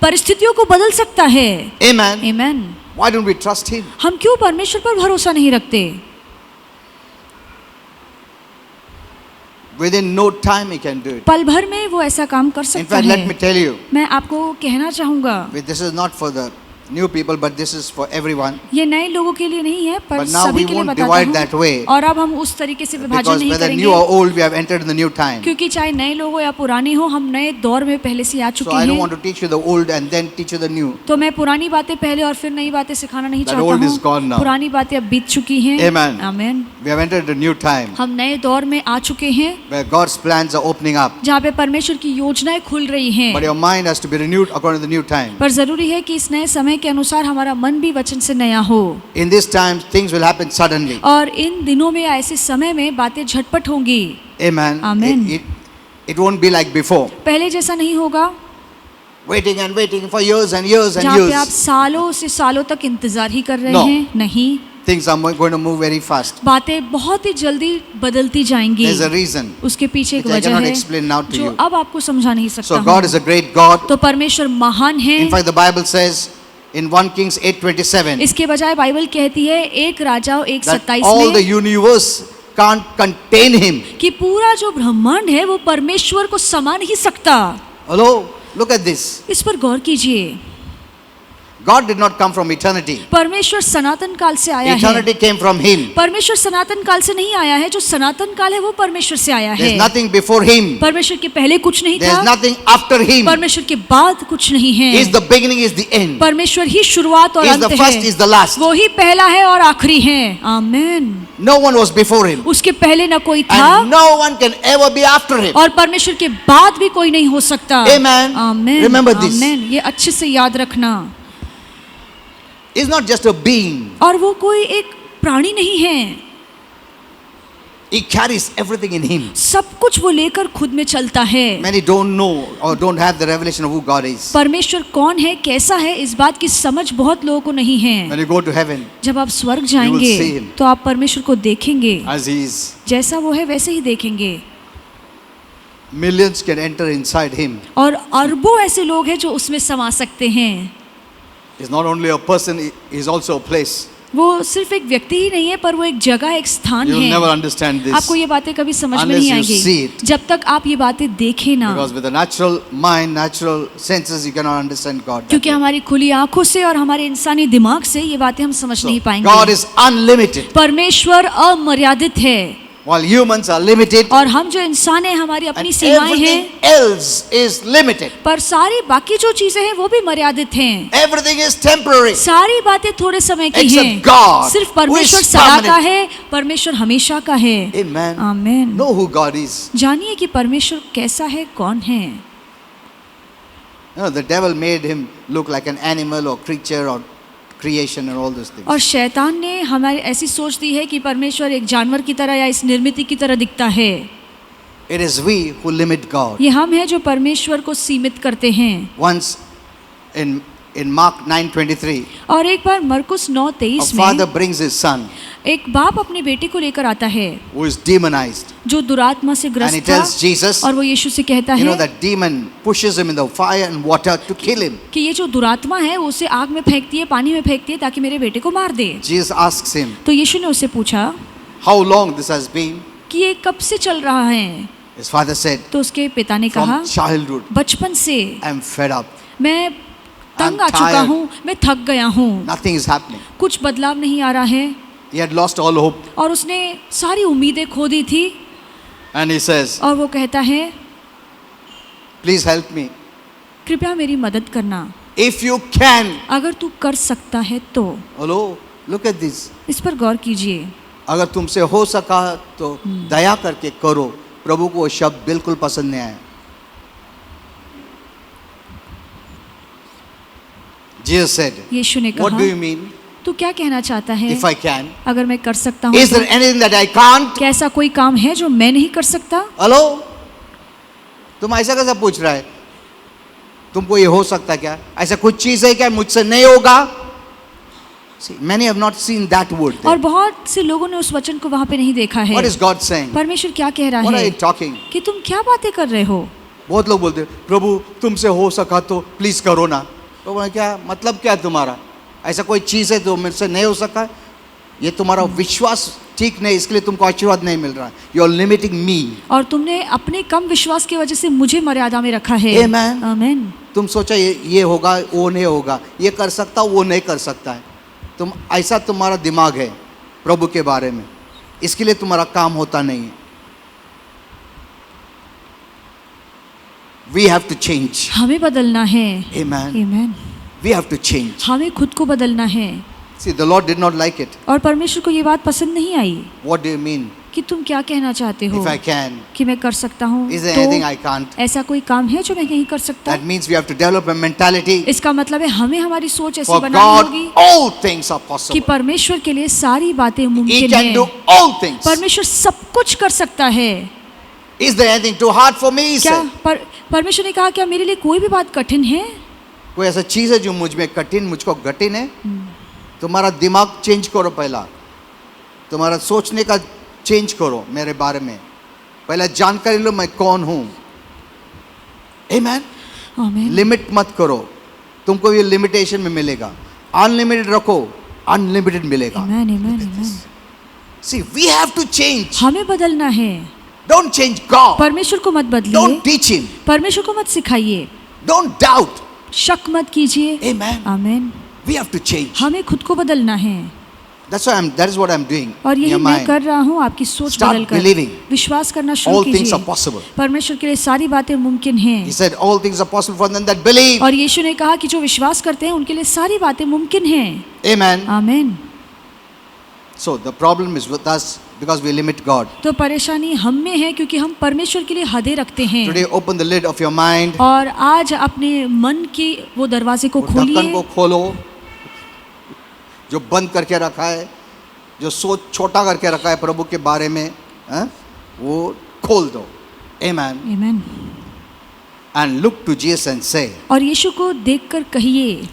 परिस्थितियों को बदल सकता है। Amen. आमीन। Why don't we trust Him? हम क्यों परमेश्वर पर भरोसा नहीं रखते? Within no time He can do it. पल भर में वो ऐसा काम कर In सकता fact, let me है। tell you, मैं आपको कहना चाहूंगा, this is not for the new people, but this is for everyone. ये नए लोगों के लिए नहीं है, पर But now सभी we के लिए won't divide बताता that way. हूँ। और अब हम उस तरीके से विभाजन Because नहीं whether करेंगे, new or old, we have entered in the new time. क्योंकि चाहे नए लोग हो या पुराने हो, हम नए दौर में पहले से आ So चुके I don't हैं। want to teach you the old and then teach you the new. तो मैं पुरानी बातें पहले और फिर नई बातें सिखाना नहीं That चाहता old is gone हूँ। now. पुरानी बातें अब बीत चुकी हैं। Amen. आमीन। We have entered the new time हम नए दौर में आ चुके हैं, where God's plans are opening up. जहाँ पे परमेश्वर की योजनाएं खुल रही हैं। But your mind has to be renewed according to the new time. पर जरूरी है कि इस नए समय के अनुसार हमारा मन भी वचन से नया हो। In this time, things will happen suddenly. और इन दिनों में, ऐसे समय में बातें झटपट होंगी। Amen. Amen. It won't be like before. पहले जैसा नहीं होगा, Waiting and waiting for years and years and जहाँ पे आप years. सालों से सालों तक इंतजार ही कर रहे No. हैं। नहीं, Things are going to move very fast. बातें बहुत ही जल्दी बदलती जाएंगी। There's a reason. उसके पीछे एक Which I वजह cannot है explain now to जो you. अब आपको समझा नहीं सकता So हूँ। God is a great God. तो परमेश्वर महान है। In fact, the Bible says in 1 Kings 8:27 इसके बजाय बाइबल कहती है एक राजाओं एक that 27 all the में universe can't contain Him. कि पूरा जो ब्रह्मांड है वो परमेश्वर को समा नहीं सकता। Hello, look at this. इस पर गौर कीजिए। God did not come from eternity. परमेश्वर सनातन काल से आया है। Eternity came from Him. परमेश्वर सनातन काल से नहीं आया है, जो सनातन काल है वो परमेश्वर से आया There's है। nothing before Him. परमेश्वर के पहले कुछ नहीं There's था, nothing after Him. परमेश्वर के बाद कुछ नहीं है। He is the beginning, He is the end. परमेश्वर ही शुरुआत और He is the अंत first, है। He is the last. वो ही पहला है और आखिरी है। आमीन। No one was before Him. उसके पहले न कोई था And no one can ever be after Him. और परमेश्वर के बाद भी कोई नहीं हो सकता। Amen. आमीन। Remember this. आमीन। ये अच्छे से याद रखना। He's not just a being. और वो कोई एक प्राणी नहीं है, He carries everything in Him. सब कुछ वो लेकर खुद में चलता है। Many don't know or don't have the revelation of who God is. परमेश्वर कौन है, कैसा है, इस बात की समझ बहुत लोगों को नहीं है। When you go to heaven, जब आप स्वर्ग जाएंगे see him. तो आप परमेश्वर को देखेंगे, as He is, जैसा वो है वैसे ही देखेंगे। millions can enter inside Him. और अरबों ऐसे लोग हैं जो उसमें समा सकते हैं। He's not only a person, He is also a place. वो सिर्फ एक व्यक्ति ही नहीं है, पर वो एक जगह, एक स्थान You will never है। understand this. आपको ये बातें कभी समझ में Unless नहीं you see आएंगी it. जब तक आप ये बातें देखें ना, Because with the natural mind, natural senses, you cannot understand God. that क्योंकि way. हमारी खुली आंखों से और हमारे इंसानी दिमाग से ये बातें हम समझ So, नहीं God पाएंगे। is unlimited, परमेश्वर अमर्यादित है while humans are limited. और हम जो इंसान हैं हमारी अपनी And सीमाएं हैं, everything else is limited. पर सारी बाकी जो चीजें हैं वो भी मर्यादित हैं। Everything is temporary. सारी बातें थोड़े समय की Except हैं। God, सिर्फ who परमेश्वर is सदा का permanent. है, परमेश्वर हमेशा का है। Amen. आमीन। Know who God is. जानिए कि परमेश्वर कैसा है, कौन है। You know, the devil made Him look like an animal or creature or creation and all those things. और शैतान ने हमारी ऐसी सोच दी है कि परमेश्वर एक जानवर की तरह या इस निर्मित की तरह दिखता है। It is we who limit God. ये हम हैं जो परमेश्वर को सीमित करते हैं। Once in Mark 9:23, और एक बार मरकुस a 9:23 father में brings his son एक बाप अपने बेटे को लेकर आता है who is demonized, जो दुरात्मा से and he ग्रस्त tells था, Jesus, और वो यीशु से कहता you know, है that demon pushes him in the fire and water to kill him. कि ये जो दुरात्मा है वो उसे आग में फेंकती है, पानी में फेंकती है ताकि मेरे बेटे को मार दे। Jesus asks him, तो यीशु ने उससे पूछा how long this has been? कि ये कब से चल रहा है? His father said, तो उसके पिता ने कहा from childhood, बचपन से I'm fed up. मैं तंग I'm आ चुका tired. हूँ, मैं थक गया हूँ, Nothing is happening. कुछ बदलाव नहीं आ रहा है। He had lost all hope. और उसने सारी उम्मीदें खो दी थी। And he says, और वो कहता है please help me. कृपया मेरी मदद करना, If you can. अगर तू कर सकता है तो। Hello, look at this. इस पर गौर कीजिए। अगर तुमसे हो सका तो दया करके करो। प्रभु को वो शब्द बिल्कुल पसंद नहीं आया। Jesus said, यीशु ने what do you कहा mean? तू क्या कहना चाहता है? If I can. अगर मैं कर सकता हूँ Is there anything that I can't? क्या ऐसा कोई काम है जो मैं नहीं कर सकता? हेलो, तुम ऐसा कैसा पूछ रहा है? तुमको ये हो सकता क्या? ऐसा कुछ चीज है क्या मुझसे नहीं होगा? See, many have not seen that word there. और बहुत से लोगों ने उस वचन को वहाँ पे नहीं देखा है। What is God saying? परमेश्वर क्या कह रहा What are है you talking? कि तुम क्या बातें कर रहे हो? बहुत लोग बोलते हैं, प्रभु तुमसे हो सका तो प्लीज करो ना। तो बोले, क्या मतलब क्या है तुम्हारा? ऐसा कोई चीज है जो मुझसे नहीं हो सका? ये तुम्हारा विश्वास ठीक नहीं, इसके लिए तुमको आशीर्वाद नहीं मिल रहा। यू आर लिमिटिंग मी। और तुमने अपने कम विश्वास की वजह से मुझे मर्यादा में रखा है। Amen. आमीन। तुम सोचा ये होगा, वो नहीं होगा, ये कर सकता, वो नहीं कर सकता है। तुम ऐसा तुम्हारा दिमाग है प्रभु के बारे में, इसके लिए तुम्हारा काम होता नहीं है। We have to change. हमें बदलना है। Amen. आमीन। We have to change. हमें खुद को बदलना है। See, the Lord did not like it. और परमेश्वर को ये बात पसंद नहीं आई What do you mean? कि तुम क्या कहना चाहते हो If I can, कि मैं कर सकता हूँ is there anything I तो can't? ऐसा कोई काम है जो मैं नहीं कर सकता? That means we have to develop a mentality. इसका मतलब है हमें हमारी सोच ऐसी For बनानी God, होगी all things are कि possible. परमेश्वर के लिए सारी बातें He मुमकिन can do है। all things. परमेश्वर सब कुछ कर सकता है। Is there anything too hard for me? He क्या said. परमेश्वर ने कहा क्या मेरे लिए कोई भी बात कठिन है? कोई ऐसा चीज है जो मुझ में कठिन, मुझको कठिन है? तुम्हारा दिमाग चेंज करो पहला, तुम्हारा सोचने का चेंज करो मेरे बारे में। पहले जानकारी लो मैं कौन हूं। Amen. आमीन। लिमिट मत करो, तुमको ये लिमिटेशन में मिलेगा। अनलिमिटेड रखो, अनलिमिटेड मिलेगा। आमीन, आमीन, आमीन। See, we have to change. हमें बदलना है। Don't change God. परमेश्वर को मत बदलिए, Don't teach him. परमेश्वर को मत सिखाइए, Don't doubt. शक मत कीजिए। Amen. आमीन। We have to change. हमें खुद को बदलना है। That is what I'm doing. और in यही your मैं mind. कर रहा हूँ आपकी सोच Start बदलकर। believing. विश्वास करना शुरू All things कीजिए। are possible. परमेश्वर के लिए सारी बातें मुमकिन हैं। He said, all things are possible for them that believe. और यीशु ने कहा कि जो विश्वास करते हैं उनके लिए सारी बातें मुमकिन हैं। Amen. आमीन। So the problem is with us because we limit God. तो परेशानी हम में है क्योंकि हम परमेश्वर के लिए हदें रखते हैं। Today, open the lid of your mind. और आज अपने मन के वो दरवाजे को वो ढक्कन को खोलिए, खोलो, जो बंद करके रखा है, जो सोच छोटा करके रखा है प्रभु के बारे में, वो खोल दो। Amen. आमीन। And look to Jesus and say, और यीशु को देखकर कहिए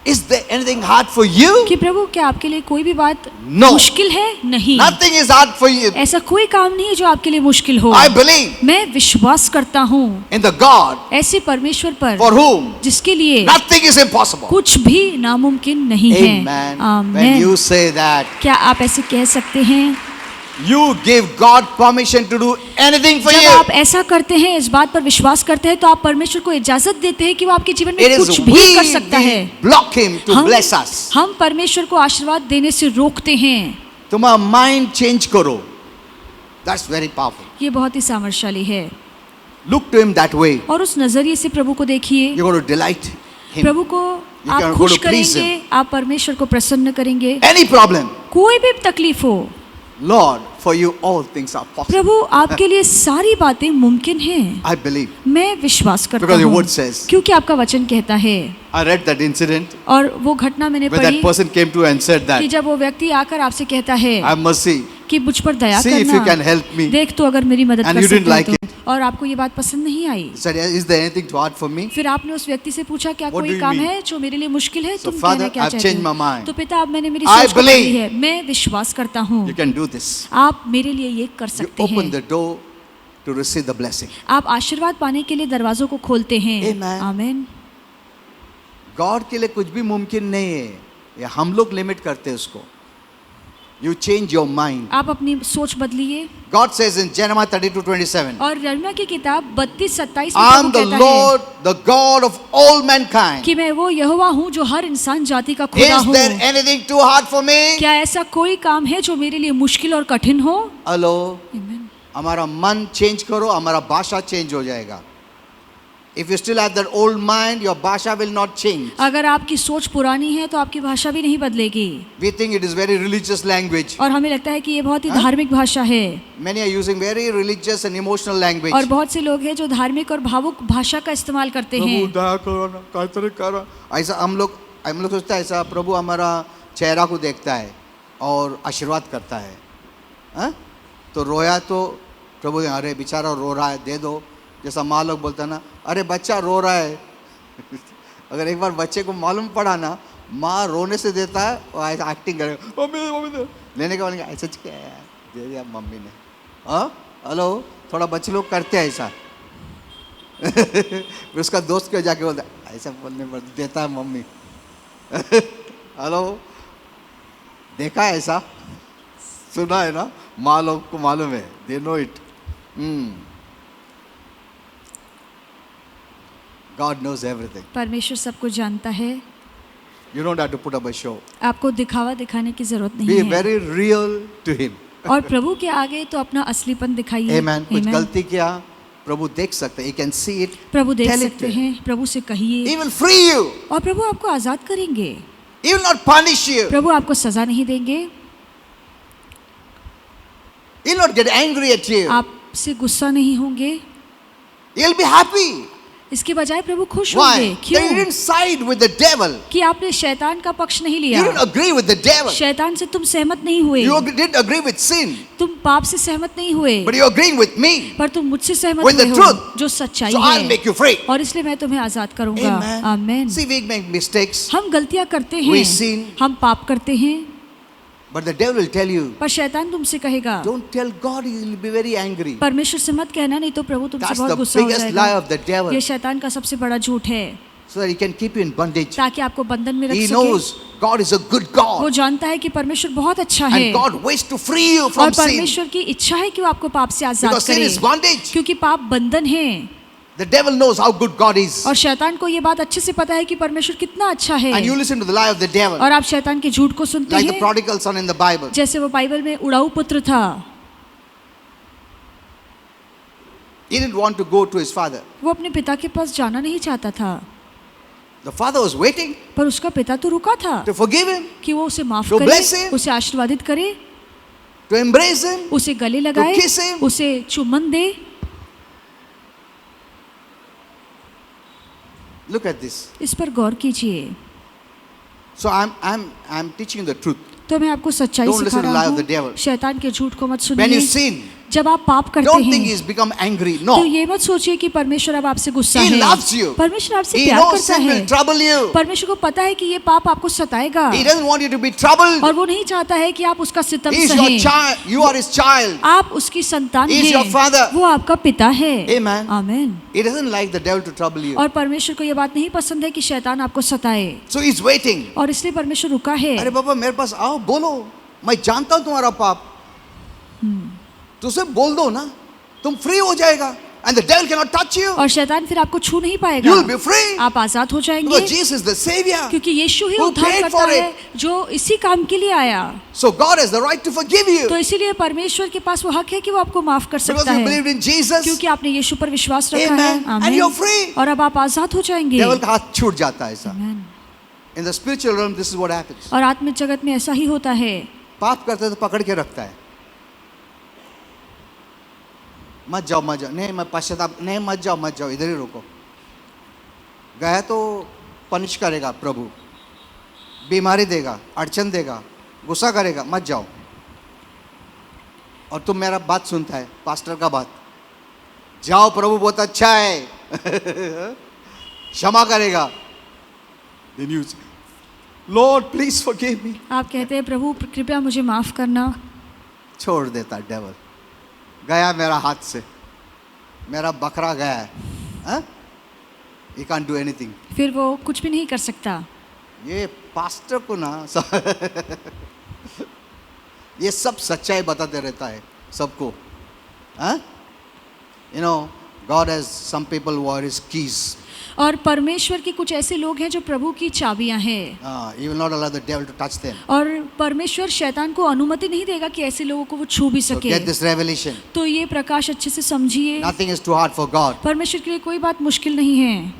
is there anything hard for you? कि प्रभु क्या आपके लिए कोई भी बात No. मुश्किल है? नहीं, Nothing is hard for you. ऐसा कोई काम नहीं है जो आपके लिए मुश्किल हो। I believe मैं विश्वास करता हूँ in the God ऐसे परमेश्वर पर for whom जिसके लिए nothing is impossible. कुछ भी नामुमकिन नहीं है। Amen. When आमीन। you say that, क्या आप ऐसे कह सकते हैं? you give God permission to do anything for जब you. आप ऐसा करते हैं, इस बात पर विश्वास करते हैं, तो आप परमेश्वर को इजाजत देते हैं कि वो आपके जीवन में It is कुछ भी कर सकता है। we block him to bless us. हम परमेश्वर को आशीर्वाद देने से रोकते हैं। तुम्हारा माइंड चेंज करो। That's very powerful. ये बहुत ही सामर्थ्यशाली है। Look to him that way. और उस नजरिए से प्रभु को देखिए। You're going to delight him. प्रभु को You आप can खुश go to please करेंगे, आप परमेश्वर को प्रसन्न करेंगे। Any problem, कोई भी तकलीफ हो, Lord, for you all things are possible. प्रभु आपके लिए सारी बातें मुमकिन हैं। I believe. मैं विश्वास करता Because your हूँ word says. क्योंकि आपका वचन कहता है। I read that incident और वो घटना मैंने where that पढ़ी person came to and said that, कि जब वो व्यक्ति आकर आपसे कहता है have mercy. कि मुझ पर दया See if you can करना, help me. देख तो अगर मेरी मदद And कर you didn't सकता है like तो। और आपको ये बात पसंद नहीं आई। He said, is there anything too hard for me? फिर आपने उस व्यक्ति से पूछा क्या What do कोई you काम mean? है जो मेरे लिए मुश्किल है? So, तुम Father, कहना क्या I've चाहते changed my हो? mind. तो पिता, अब मैंने मेरी I सोच को बदली believe. है। मैं विश्वास करता हूँ You can do this. आप मेरे लिए ये कर You सकते open हैं। the door to receive the blessing. आप आशीर्वाद पाने के लिए दरवाजों को खोलते हैं। Amen. आमीन। गॉड के लिए कुछ भी मुमकिन नहीं है, ये हम लोग लिमिट करते हैं उसको. You change your mind. आप अपनी सोच बदलिए। God says in Jeremiah 32:27, और यर्मिया की किताब 32:27 में I'm प्रभु the कहता है Lord, the God of all mankind. कि मैं वो यहोवा हूँ जो हर इंसान जाति का खुदा Is हूँ। there anything too hard for me? क्या ऐसा कोई काम है जो मेरे लिए मुश्किल और कठिन हो? हेलो, आमीन। हमारा मन चेंज करो, हमारा भाषा चेंज हो जाएगा. If you still have that old mind, your भाषा will not change. अगर आपकी सोच पुरानी है तो आपकी भाषा भी नहीं बदलेगी। We think it is very religious language. और हमें लगता है कि ये बहुत ही हाँ? धार्मिक भाषा है। Many are using very religious and emotional language. और बहुत से लोग हैं जो धार्मिक और भावुक भाषा का इस्तेमाल करते प्रभु हैं। दया करो ना, कायतरे करो. ऐसा हम लोग सोचता है ऐसा प्रभु हमारा चेहरा को देखता है और आशीर्वाद करता है. हाँ? तो रोया तो प्रभु अरे बेचारा रो रहा है, दे दो. जैसा माँ लोग बोलता है ना, अरे बच्चा रो रहा है. अगर एक बार बच्चे को मालूम पड़ा ना, माँ रोने से देता है और ऐसा एक्टिंग करे, मम्मी मम्मी दे. लेने के बाद ऐसा क्या है, दे दिया मम्मी ने. हाँ हेलो, थोड़ा बच्चे लोग करते हैं ऐसा. फिर उसका दोस्त क्यों जाके बोलता है ऐसा बोलने पर देता है मम्मी. हेलो, देखा है ऐसा, सुना है ना, माँ लोग को मालूम है, they know it. God knows everything. परमेश्वर सब कुछ जानता है। You don't have to put up a show. आपको दिखावा दिखाने की जरूरत नहीं Be है। very real to him. और प्रभु के आगे तो अपना असलीपन दिखाइए। Amen. कुछ Amen. गलती किया, प्रभु देख सकते हैं. He can see it. प्रभु देख Tell it सकते to him. हैं, प्रभु से कहिए। He will free you. और प्रभु आपको आजाद करेंगे। He will not punish you. प्रभु आपको सजा नहीं देंगे। He will not get angry at you. आपसे गुस्सा नहीं होंगे। He will be happy. इसके बजाय प्रभु खुश होंगे। Why? क्यों? That you didn't side with the devil. कि आपने शैतान का पक्ष नहीं You लिया। didn't agree with the devil. शैतान से तुम सहमत नहीं हुए। You didn't agree with sin. तुम पाप से सहमत नहीं हुए। But you're agreeing with me. पर तुम मुझसे सहमत With the हुए हो, truth. जो सच्चाई So I'll है। make you free. और इसलिए मैं तुम्हें आजाद करूंगा। Amen. आमीन। See, we make mistakes. हम गलतियां करते We हैं, sin. हम पाप करते हैं, But the devil will tell you, पर शैतान तुमसे कहेगा don't tell God, he will be very angry. परमेश्वर से मत कहना, नहीं तो प्रभु तुमसे That's बहुत the गुस्सा हो biggest जाएगा। lie of the devil. ये शैतान का सबसे बड़ा झूठ है, So that he can keep you in bondage. ताकि आपको बंधन में रख He सके। knows God is a good वो God. जानता है कि परमेश्वर बहुत अच्छा है And God wishes to free you और from sin. परमेश्वर की इच्छा है कि वो आपको पाप से आजाद Because sin करे, is bondage. क्योंकि पाप बंधन है। The devil knows how good God is. और शैतान को ये बात अच्छे से पता है कि परमेश्वर कितना अच्छा है। And you listen to the lie of the devil. और आप शैतान के झूठ को सुनते Like the हैं, prodigal son in the Bible. जैसे वो बाइबल में उड़ाऊ पुत्र था। He didn't want to go to his father. वो अपने पिता के पास जाना नहीं चाहता था, The father was waiting पर उसका पिता तो रुका था to forgive him, कि वो उसे माफ To करे, bless him. उसे आशीर्वादित करे, to embrace him. उसे गले लगाए, kiss him. उसे चुम्बन दे। Look at this. इस पर गौर कीजिए। So I'm teaching the truth. तो मैं आपको सच्चाई Don't सिखा listen to the रहा lie of the हूँ, devil. शैतान के झूठ को मत When you सुनिए। sin, जब आप पाप करते don't think हैं he's become angry. तो No. ये मत सोचिए कि परमेश्वर अब आपसे गुस्सा He है। loves you. परमेश्वर आपसे He प्यार knows करता sin है। will trouble you. परमेश्वर को पता है कि ये पाप आपको सताएगा He doesn't want you to be troubled. और वो नहीं चाहता है कि आप उसका सितम He is your सहें। child. You are his child. आप उसकी संतान He is your हैं, father. वो आपका पिता है। Amen. आमीन। He doesn't like the devil to trouble you. और परमेश्वर को ये बात नहीं पसंद है कि शैतान आपको सताए, So he's waiting. और इसलिए परमेश्वर रुका है। अरे बाबा मेरे पास आओ, बोलो, मैं जानता हूं तुम्हारा पाप, तो उसे बोल दो ना, तुम फ्री हो जाएगा. And the devil cannot touch you. और शैतान फिर आपको छू नहीं You पाएगा, will be free. आप आजाद हो जाएंगे, Because Jesus is the Savior. क्योंकि यीशु ही Who उद्धार paid करता for है जो इसी काम के लिए आया। So God has the right to forgive you. तो इसीलिए परमेश्वर के पास वो हक है कि वो आपको माफ कर Because सकता you है, believed in Jesus. क्योंकि आपने यीशु पर विश्वास रखा Amen. है। And आमीन। you're free. और अब आप आजाद हो जाएंगे। Devil का हाथ छूट जाता है ऐसा. आमीन। In the spiritual realm, this is what happens. और आत्मिक जगत में ऐसा ही होता है। पाप करते तो पकड़ के रखता है. मत जाओ नहीं मैं पश्चाताप नहीं मत जाओ इधर ही रुको। गया तो पनिश करेगा प्रभु, बीमारी देगा, अड़चन देगा, गुस्सा करेगा, मत जाओ। और तुम मेरा बात सुनता है, पास्टर का बात, जाओ प्रभु बहुत अच्छा है क्षमा करेगा। Then you say, Lord please forgive me। आप कहते हैं प्रभु कृपया मुझे माफ करना। छोड़ देता डेवल, गया मेरा हाथ से, मेरा बकरा गया है, he can't do anything। फिर वो कुछ भी नहीं कर सकता। ये पास्टर को ना ये सब सच्चाई बताते रहता है सबको। You know God has some people who are his keys. और परमेश्वर के कुछ ऐसे लोग हैं जो प्रभु की चाबियां हैं। He will not allow the devil to touch them। और परमेश्वर शैतान को अनुमति नहीं देगा कि ऐसे लोगों को वो छू भी So सके। get this revelation। तो ये प्रकाश अच्छे से समझिए। Nothing is too hard for God। परमेश्वर के लिए कोई बात मुश्किल नहीं है।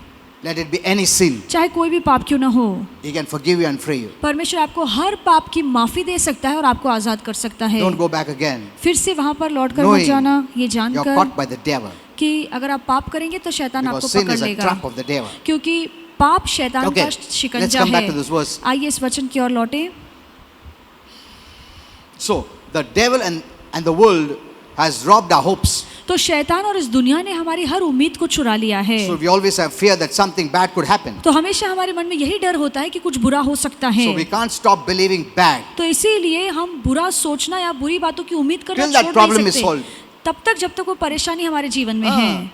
Let it be any sin। चाहे कोई भी पाप क्यों ना हो, He can forgive you and free you। परमेश्वर आपको हर पाप की माफी दे सकता है और आपको आजाद कर सकता है। Don't go back again। फिर से वहां पर लौट कर मत Knowing जाना, ये You are जानकर caught by the devil। कि अगर आप पाप करेंगे तो शैतान Because आपको sin पकड़ is a लेगा, trap of the devil। क्योंकि पाप शैतान Okay, का let's शिकंजा come back to है। this verse। आइए इस वचन की ओर लौटे। So the devil and the world has robbed our hopes। तो शैतान और इस दुनिया ने हमारी हर उम्मीद को चुरा लिया है। So we always have fear that something bad could happen। तो हमेशा हमारे मन में यही डर होता है कि कुछ बुरा हो सकता है। So we can't stop believing bad तो इसीलिए हम बुरा सोचना या बुरी बातों की उम्मीद करना till that छोड़ problem नहीं is सकते solved। तब तक जब तक वो परेशानी हमारे जीवन में है।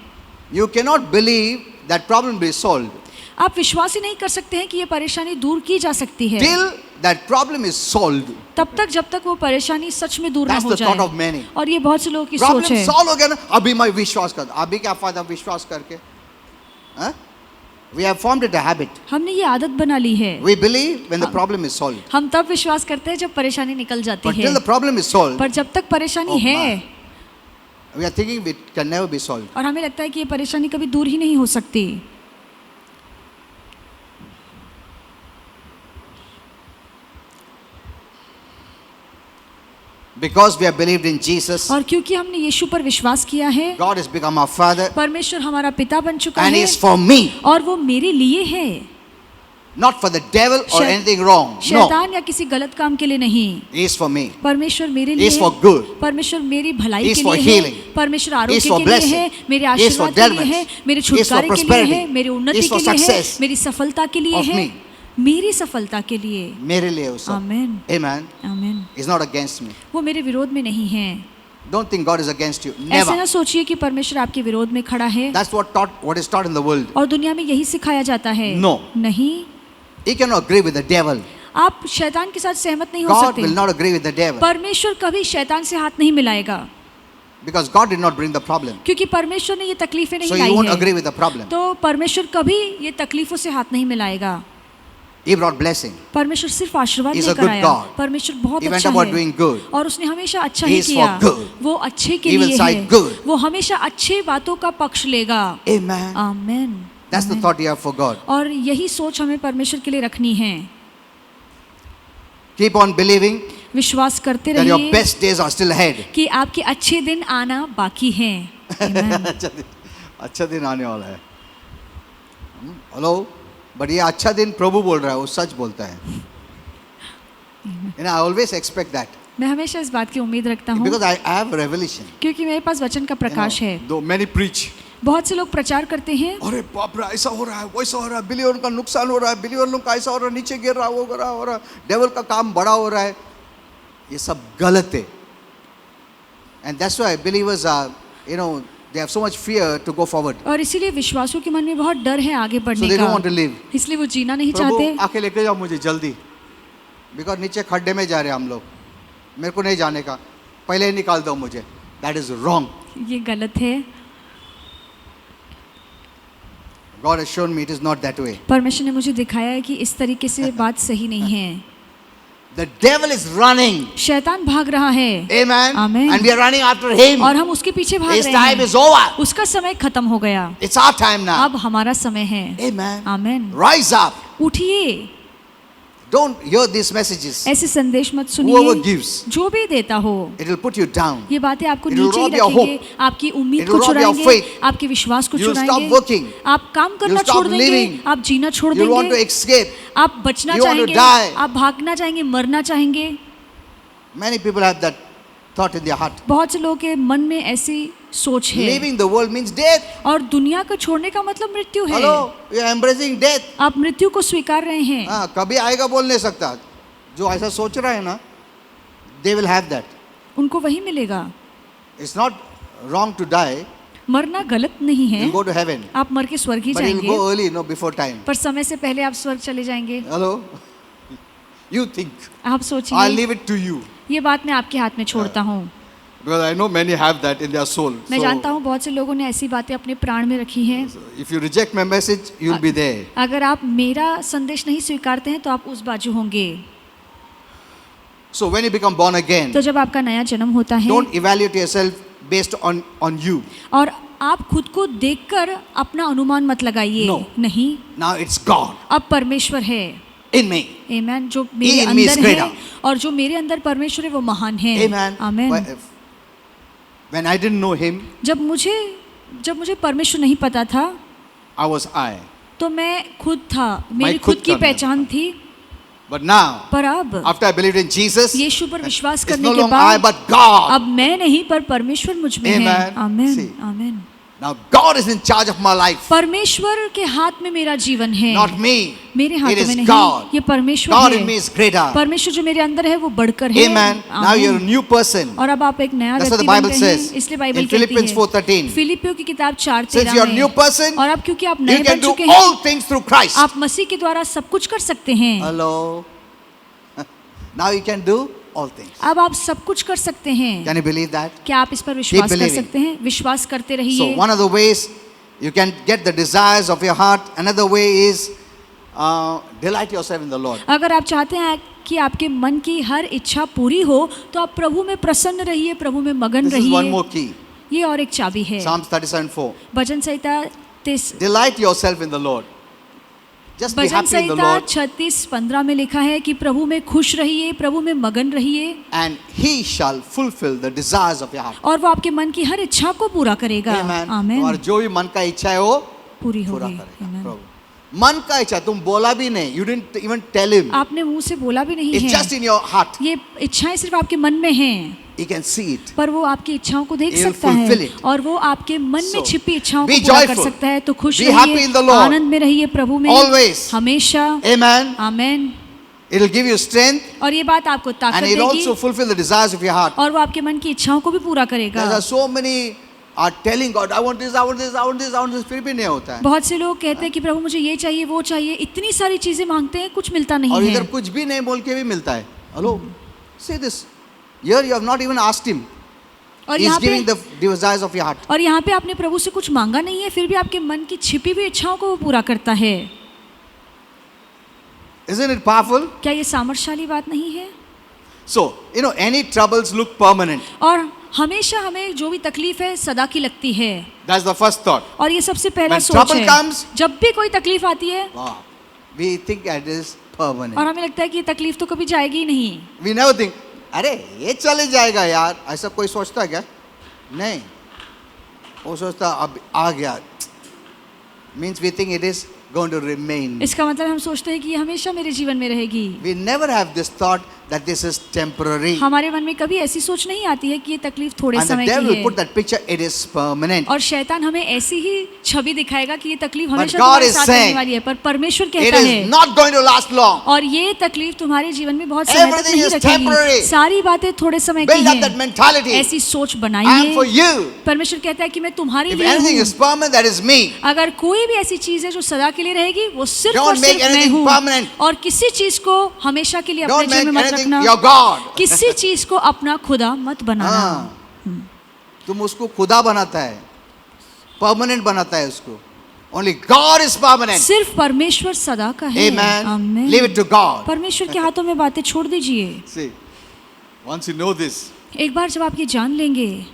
You cannot believe that problem will be solved आप विश्वास ही नहीं कर सकते हैं कि ये परेशानी दूर की जा सकती है till that problem is solved। तब तक जब तक वो परेशानी सच में दूर ना That's हो the thought जाए। of many। और ये बहुत से लोगों की सोच प्रॉब्लम है। सॉल्व हो गया ना, अभी मैं विश्वास कर, अभी क्या फायदा विश्वास करके। We have formed it a habit। हमने ये आदत बना ली है। We believe when the problem is solved। हम तब विश्वास करते हैं जब परेशानी निकल जाती But है। till the problem is solved, पर जब तक परेशानी Oh है we are thinking it can never be solved। और हमें लगता है कि ये परेशानी कभी दूर ही नहीं हो सकती। Because we have believed in Jesus, और क्योंकि हमने यीशु पर विश्वास किया है, God has become our Father परमेश्वर हमारा पिता बन चुका and He है is for me, और वो मेरे लिए है, not for the devil or शै- anything wrong। No, शैतान या किसी गलत काम के लिए नहीं। He is for me। परमेश्वर मेरे He लिए is है, for good। परमेश्वर मेरी भलाई He is के for लिए है, healing। परमेश्वर He आरोग्य is for के लिए blessing। है, मेरे He is for आशीर्वाद के लिए है, deliverance। मेरे He is for छुटकारे के लिए prosperity। है, मेरी He उन्नति is for के लिए है, success मेरी सफलता के लिए of है, me। मेरी सफलता के लिए। मेरे लिए वो सब। आमीन Amen। आमीन। He's not against me। वो मेरे विरोध में नहीं है। Don't think God is against you। ऐसा Never। ना सोचिए कि परमेश्वर आपके विरोध में खड़ा है। That's what is taught in the world। और दुनिया में यही सिखाया जाता है। No। नहीं, He cannot agree with the devil। आप शैतान के साथ सहमत नहीं हो God सकते। will not agree with the devil परमेश्वर कभी शैतान से हाथ नहीं मिलाएगा, because God did not bring the problem। क्योंकि परमेश्वर ने ये तकलीफें नहीं So He लाई won't है। agree with the problem। तो परमेश्वर कभी ये तकलीफों से हाथ नहीं मिलाएगा। He brought blessing। परमेश्वर सिर्फ आशीर्वाद He's a लेकर good आया। God। परमेश्वर बहुत He went अच्छा about है doing good। और उसने हमेशा अच्छा He ही is किया। for good। वो अच्छे के He will लिए side है। good। वो हमेशा अच्छी बातों का पक्ष लेगा। Amen। आमीन। That's the आमीन। thought you have for God। और यही सोच हमें परमेश्वर के लिए रखनी है। Keep on believing विश्वास करते that your रहिए best days are still ahead। कि आपके अच्छे दिन आना बाकी हैं। Amen। अच्छा दिन आने वाला है। हेलो, बट ये अच्छा दिन प्रभु बोल रहा है, वो सच बोलता है। And I always expect that मैं हमेशा इस बात की उम्मीद रखता हूँ because I have revelation। क्योंकि मेरे पास वचन का प्रकाश है। Though many preach, बहुत से लोग प्रचार करते हैं, अरे बाप रे ऐसा हो रहा है, वैसा हो रहा है, बिलियन का नुकसान हो रहा है, बिलियन का ऐसा हो रहा है, नीचे गिर रहा है, वो हो रहा है, डेविल का काम बड़ा हो रहा है। ये सब गलत है। And that's why believers are, they have so much fear to go forward। और इसीलिए विश्वासियों के मन में बहुत डर है आगे So बढ़ने they don't का, want to live। इसलिए वो जीना नहीं प्रभु चाहते। आके लेके जाओ मुझे जल्दी, बिकॉज नीचे खड्डे में जा रहे हैं हम लोग, मेरे को नहीं जाने का, पहले ही निकाल दो मुझे। That is wrong. ये गलत है। God has shown me it is not that way. परमेश्वर ने मुझे दिखाया है कि इस तरीके से बात सही नहीं है। The devil is running. शैतान भाग रहा है। Amen. Amen। And we are running after him. और हम उसके पीछे भाग हिज रहे टाइम हैं। Is over. उसका समय खत्म हो गया, इट्स आवर टाइम नाउ। अब हमारा समय है। आमेन। आमीन। Rise up. उठिए, Don't hear these messages. ऐसे संदेश मत Whoever सुनिए। gives, जो भी देता हो, it will put you down. ये बातें आपको It will नीचे ही rob your रखेंगे, hope. आपकी उम्मीद It को will rob your चुराएंगे, faith. आपके विश्वास को You will stop चुराएंगे, working. आप काम करना You will stop छोड़ देंगे, living. आप जीना छोड़ You want to देंगे, escape. आप बचना You want to चाहेंगे, die. आप भागना चाहेंगे, मरना चाहेंगे। Many people have that thought in their heart. बहुत से लोगों के मन में ऐसी सोच है। Leaving the world means death. और दुनिया को छोड़ने का मतलब मृत्यु है। Hello, you are embracing death. आप मृत्यु को स्वीकार रहे हैं। हाँ, कभी आएगा बोल नहीं सकता। जो ऐसा सोच रहा है ना, they will have that. उनको वही मिलेगा। It's not wrong to die. मरना गलत नहीं है। You'll go to heaven. आप मर के स्वर्ग ही But you'll जाएंगे, go early, no, before time. पर समय से पहले आप स्वर्ग चले जाएंगे। Hello? You think. आप I'll सोचिए, leave it to you. ये बात मैं आपके हाथ में छोड़ता हूँ। Because I know many have that in their soul. मैं जानता So, हूँ बहुत से लोगों ने ऐसी बातें अपने प्राण में रखी हैं। if you reject my message, you'll be there. अगर आप मेरा संदेश नहीं स्वीकारते हैं तो आप उस बाजू होंगे। So when you become born again, तो जब आपका नया जन्म होता है don't evaluate yourself based on you. और आप खुद को देखकर अपना अनुमान मत लगाइए। No. नहीं, Now it's God अब परमेश्वर है। in me. आमेन। जो मेरे in me is अंदर है greater. और जो मेरे अंदर परमेश्वर है वो महान है। Amen. Amen. When I didn't know him, जब मुझे परमेश्वर नहीं पता था I was I. तो मैं खुद था, मेरी खुद खुद की का मैं पहचान थी। But now, पर अब after I believed in Jesus, यीशु पर विश्वास it's करने no के longer I बाद but God. अब मैं नहीं पर परमेश्वर मुझ में है। Amen. Amen. See. Amen. Now God is in charge of my life, परमेश्वर के हाथ में मेरा जीवन है, not me. मेरे It हाथों is में नहीं। God. ये परमेश्वर God है। in me is greater. परमेश्वर जो मेरे अंदर है वो बढ़कर है। Amen. Now आमीन। you're a new person. और अब आप एक नया That's what व्यक्ति the बन Bible गए says. हैं। इसलिए बाइबल In कहती Philippians है 4:13. फिलिपियों की किताब Since 4:13 you're a new में person, और अब क्योंकि आप नए you बन can do चुके हैं, all things through Christ. आप मसीह के द्वारा सब कुछ कर सकते हैं। Hello. Now you can do all things. अब आप सब कुछ कर सकते हैं। Can you believe that? क्या आप इस पर विश्वास कर believing. सकते हैं? विश्वास करते So रहिए। one of the ways you can get the desires of your heart. Another way is delight yourself in the Lord. अगर आप चाहते हैं कि आपके मन की हर इच्छा पूरी हो तो आप प्रभु में प्रसन्न रहिए, प्रभु में मगन This is one रहिए। more key. ये और एक चाबी है। Psalms 37:4. Bhajan Samhita 30 Delight yourself in the Lord. Just be bhajan happy in the Samhita Lord, 36:15 में लिखा है कि प्रभु में खुश रहिए, प्रभु में मगन रहिए and He shall fulfill the desires of your heart. और वो आपके मन की हर इच्छा को पूरा करेगा। Amen. आमीन। और जो भी मन का इच्छा है वो पूरी पूरा होगी। करेगा आमीन। प्रभु। मन का इच्छा तुम बोला भी नहीं, you didn't even tell him. आपने मुंह से बोला भी नहीं It's है, just in your heart. ये इच्छाएं सिर्फ आपके मन में हैं, He can see it. पर वो आपकी इच्छाओं को देख He will सकता fulfill है it. और वो आपके मन में So, छिपी इच्छाओं be को पूरा कर joyful. सकता है। तो खुश Be happy in the रहिए, Lord. आनंद में रहिए प्रभु में Always. हमेशा। Amen. Amen. It will give you strength, और ये बात आपको ताकत and it will देगी also fulfill the desires of your heart. और वो आपके मन की इच्छाओं को भी पूरा करेगा। There are so many are telling God, I want this, I want this, I want this, I want this. फिर भी नहीं होता है। बहुत से लोग कहते हैं कि प्रभु मुझे ये चाहिए वो चाहिए, इतनी सारी चीजें मांगते हैं, कुछ मिलता नहीं और है। इधर कुछ भी नहीं बोल के भी मिलता है। Hello, say this. Here you have not even asked him. और He is यहाँ giving पे the desires of your heart. और यहाँ पे आपने प्रभु से कुछ मांगा नहीं है, फिर भी आपके मन की छिपी हुई इच्छाओं को वो पूरा करता है। Isn't it powerful? क्या ये सामर्थ्यशाली बात नहीं है? So, any troubles look permanent. और हमेशा हमें जो भी तकलीफ है सदा की लगती है। That's the first thought. और ये सबसे पहला When सोच trouble है। comes, जब भी कोई तकलीफ आती है Wow. We think it is permanent. और हमें लगता है कि ये तकलीफ तो कभी जाएगी ही नहीं। We never think, अरे ये चले जाएगा यार, ऐसा कोई सोचता है क्या? नहीं, वो सोचता अब आ गया। Means we think it is going to remain. इसका मतलब हम सोचते हैं कि ये हमेशा मेरे जीवन में रहेगी। We never have this thought that this is temporary. हमारे मन में कभी ऐसी सोच नहीं आती है कि ये तकलीफ थोड़े And the समय devil की will है। put that picture, it is permanent. और शैतान हमें ऐसी ही छवि दिखाएगा कि ये तकलीफ But हमेशा God तुम्हारे is साथ रहने saying, वाली है, पर परमेश्वर It कहता is है not going to last long. और ये तकलीफ तुम्हारे जीवन में बहुत समय तक Everything नहीं is temporary. रखेगी। सारी बातें थोड़े समय की Build up that हैं। mentality. ऐसी सोच I am बनाइए। for you. परमेश्वर कहता है कि मैं तुम्हारे If लिए anything is हूँ। permanent, that is me. अगर कोई भी ऐसी चीज है जो सदा के लिए रहेगी वो सिर्फ Don't और make सिर्फ मैं anything हूँ। permanent. और किसी चीज को हमेशा के लिए अपने Don't जीवन make में मत anything रखना। your God. किसी चीज को अपना खुदा मत बनाना। हाँ, तुम उसको खुदा बनाता है, परमानेंट बनाता है उसको। Only God is permanent. सिर्फ परमेश्वर सदा का है। Amen. आमीन। Leave it to God. परमेश्वर के हाथों में बातें छोड़ दीजिए। See, once you know this, एक बार जब आप ये जान लेंगे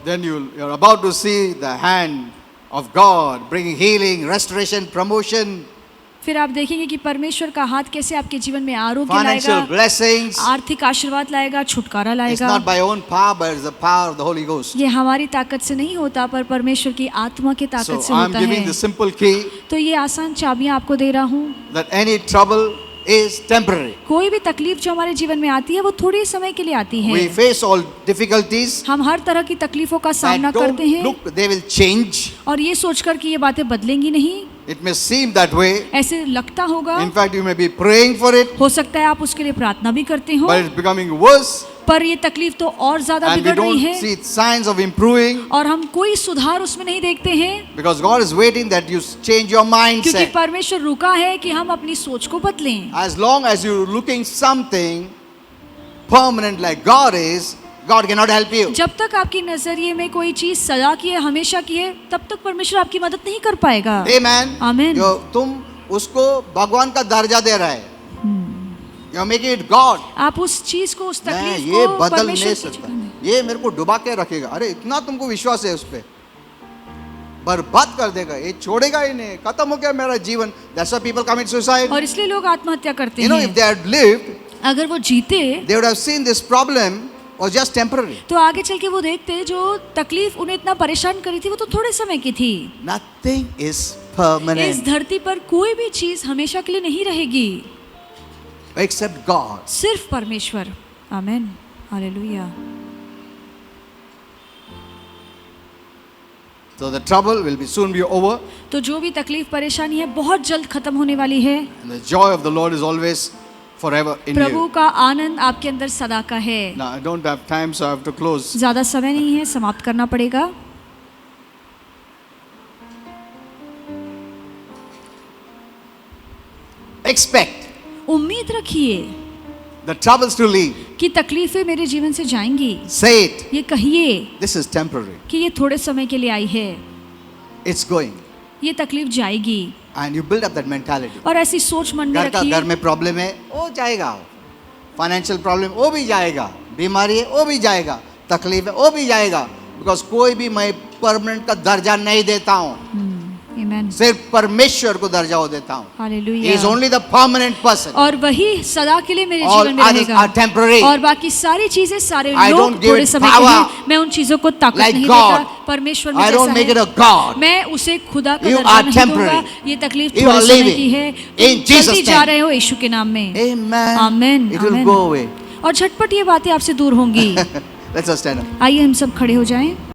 then you're about to see the hand of God bringing healing, restoration, promotion. फिर आप देखेंगे कि परमेश्वर का हाथ कैसे आपके जीवन में आरोग्य financial लाएगा, blessings. आर्थिक आशीर्वाद लाएगा, छुटकारा It's लाएगा। not by own power, but it's the power of the Holy Ghost. ये हमारी ताकत से नहीं होता, पर परमेश्वर की आत्मा की So ताकत से I'm होता giving है। the simple key तो ये आसान चाबियां आपको दे रहा हूँ। that any trouble is temporary. कोई भी तकलीफ जो हमारे जीवन में आती है वो थोड़े समय के लिए आती We है। face all difficulties. हम हर तरह की तकलीफों का सामना And don't करते हैं look, they will change. और ये सोचकर कि ये बातें बदलेंगी नहीं, It may seem that way. ऐसे लगता होगा। In fact, you may be praying for it, हो सकता है आप उसके लिए प्रार्थना भी करते हो, but it's becoming worse. पर ये तकलीफ तो और ज्यादा And we बिगड़ रही don't है see signs of improving और हम कोई सुधार उसमें नहीं देखते हैं, because God is waiting that you change your क्योंकि mindset. परमेश्वर रुका है कि हम अपनी सोच को बदलें। As long as you're looking something permanent like God is, God cannot help you. जब तक आपकी नजरिए में कोई चीज सदा की है, हमेशा की है, तब तक परमेश्वर आपकी मदद नहीं कर पाएगा। Amen. Amen. जो तुम उसको भगवान का दर्जा दे रहा है, you're making it God. आप उस चीज को, उस मैं तकलीफ ये को बदल परमेश्वर नहीं की सकता, जगह में। ये मेरे को डुबा के रखेगा। अरे इतना तुमको विश्वास है उस पे, बर्बाद कर देगा, ये छोड़ेगा ही नहीं, खत्म हो गया मेरा जीवन। That's why people commit suicide. और इसलिए लोग आत्महत्या करते You know, if हैं। they had lived, अगर वो जीते they would have seen this problem was just temporary. तो आगे चल के वो देखते जो तकलीफ उन्हें इतना परेशान करी थी वो तो थोड़े समय की थी। Nothing is इस permanent धरती पर कोई भी चीज हमेशा के लिए नहीं रहेगी, except God. सिर्फ परमेश्वर। आमीन, hallelujah. So the trouble will be soon be over, तो जो भी तकलीफ परेशानी है बहुत जल्द खत्म होने वाली है। and the joy of the Lord is always forever in Prabhu you. का आनंद आपके अंदर सदा का है। Now I don't have time, so I have to close. ज्यादा समय नहीं है, समाप्त करना पड़ेगा। Expect उम्मीद रखिए the troubles to leave. कि तकलीफें मेरे जीवन से जाएंगी। Say it. ये कहिए This is temporary. कि ये थोड़े समय के लिए आई है, It's going. ये तकलीफ जाएगी। And you build up that mentality. और ऐसी सोच मन में घर रखिए। में प्रॉब्लम है, वो जाएगा। फाइनेंशियल प्रॉब्लम वो भी जाएगा, बीमारी है वो भी जाएगा, तकलीफ है वो भी जाएगा। बिकॉज कोई भी मैं परमानेंट का दर्जा नहीं देता हूँ, आमीन, सिर्फ परमेश्वर को दर्जा वो देता हूँ। Hallelujah. He is only the permanent person. और वही सदा के लिए मेरे All जीवन में others रहेगा। are temporary. और बाकी सारी चीजें, सारे I लोग don't give थोड़े it समय के power हैं। मैं उन चीजों को ताकत like नहीं God. देता। परमेश्वर में I जैसा don't make it है, a God. मैं उसे खुदा का You दर्जा are नहीं temporary. दूंगा। ये तकलीफ You थोड़े are समय living की है। in तुम Jesus' चलती जा name. रहे हो यीशु के नाम में। Amen. आमीन, It will आमीन। go away. और झटपट ये बातें आपसे दूर होंगी। Let's just stand up. आइए हम सब खड़े हो जाएं।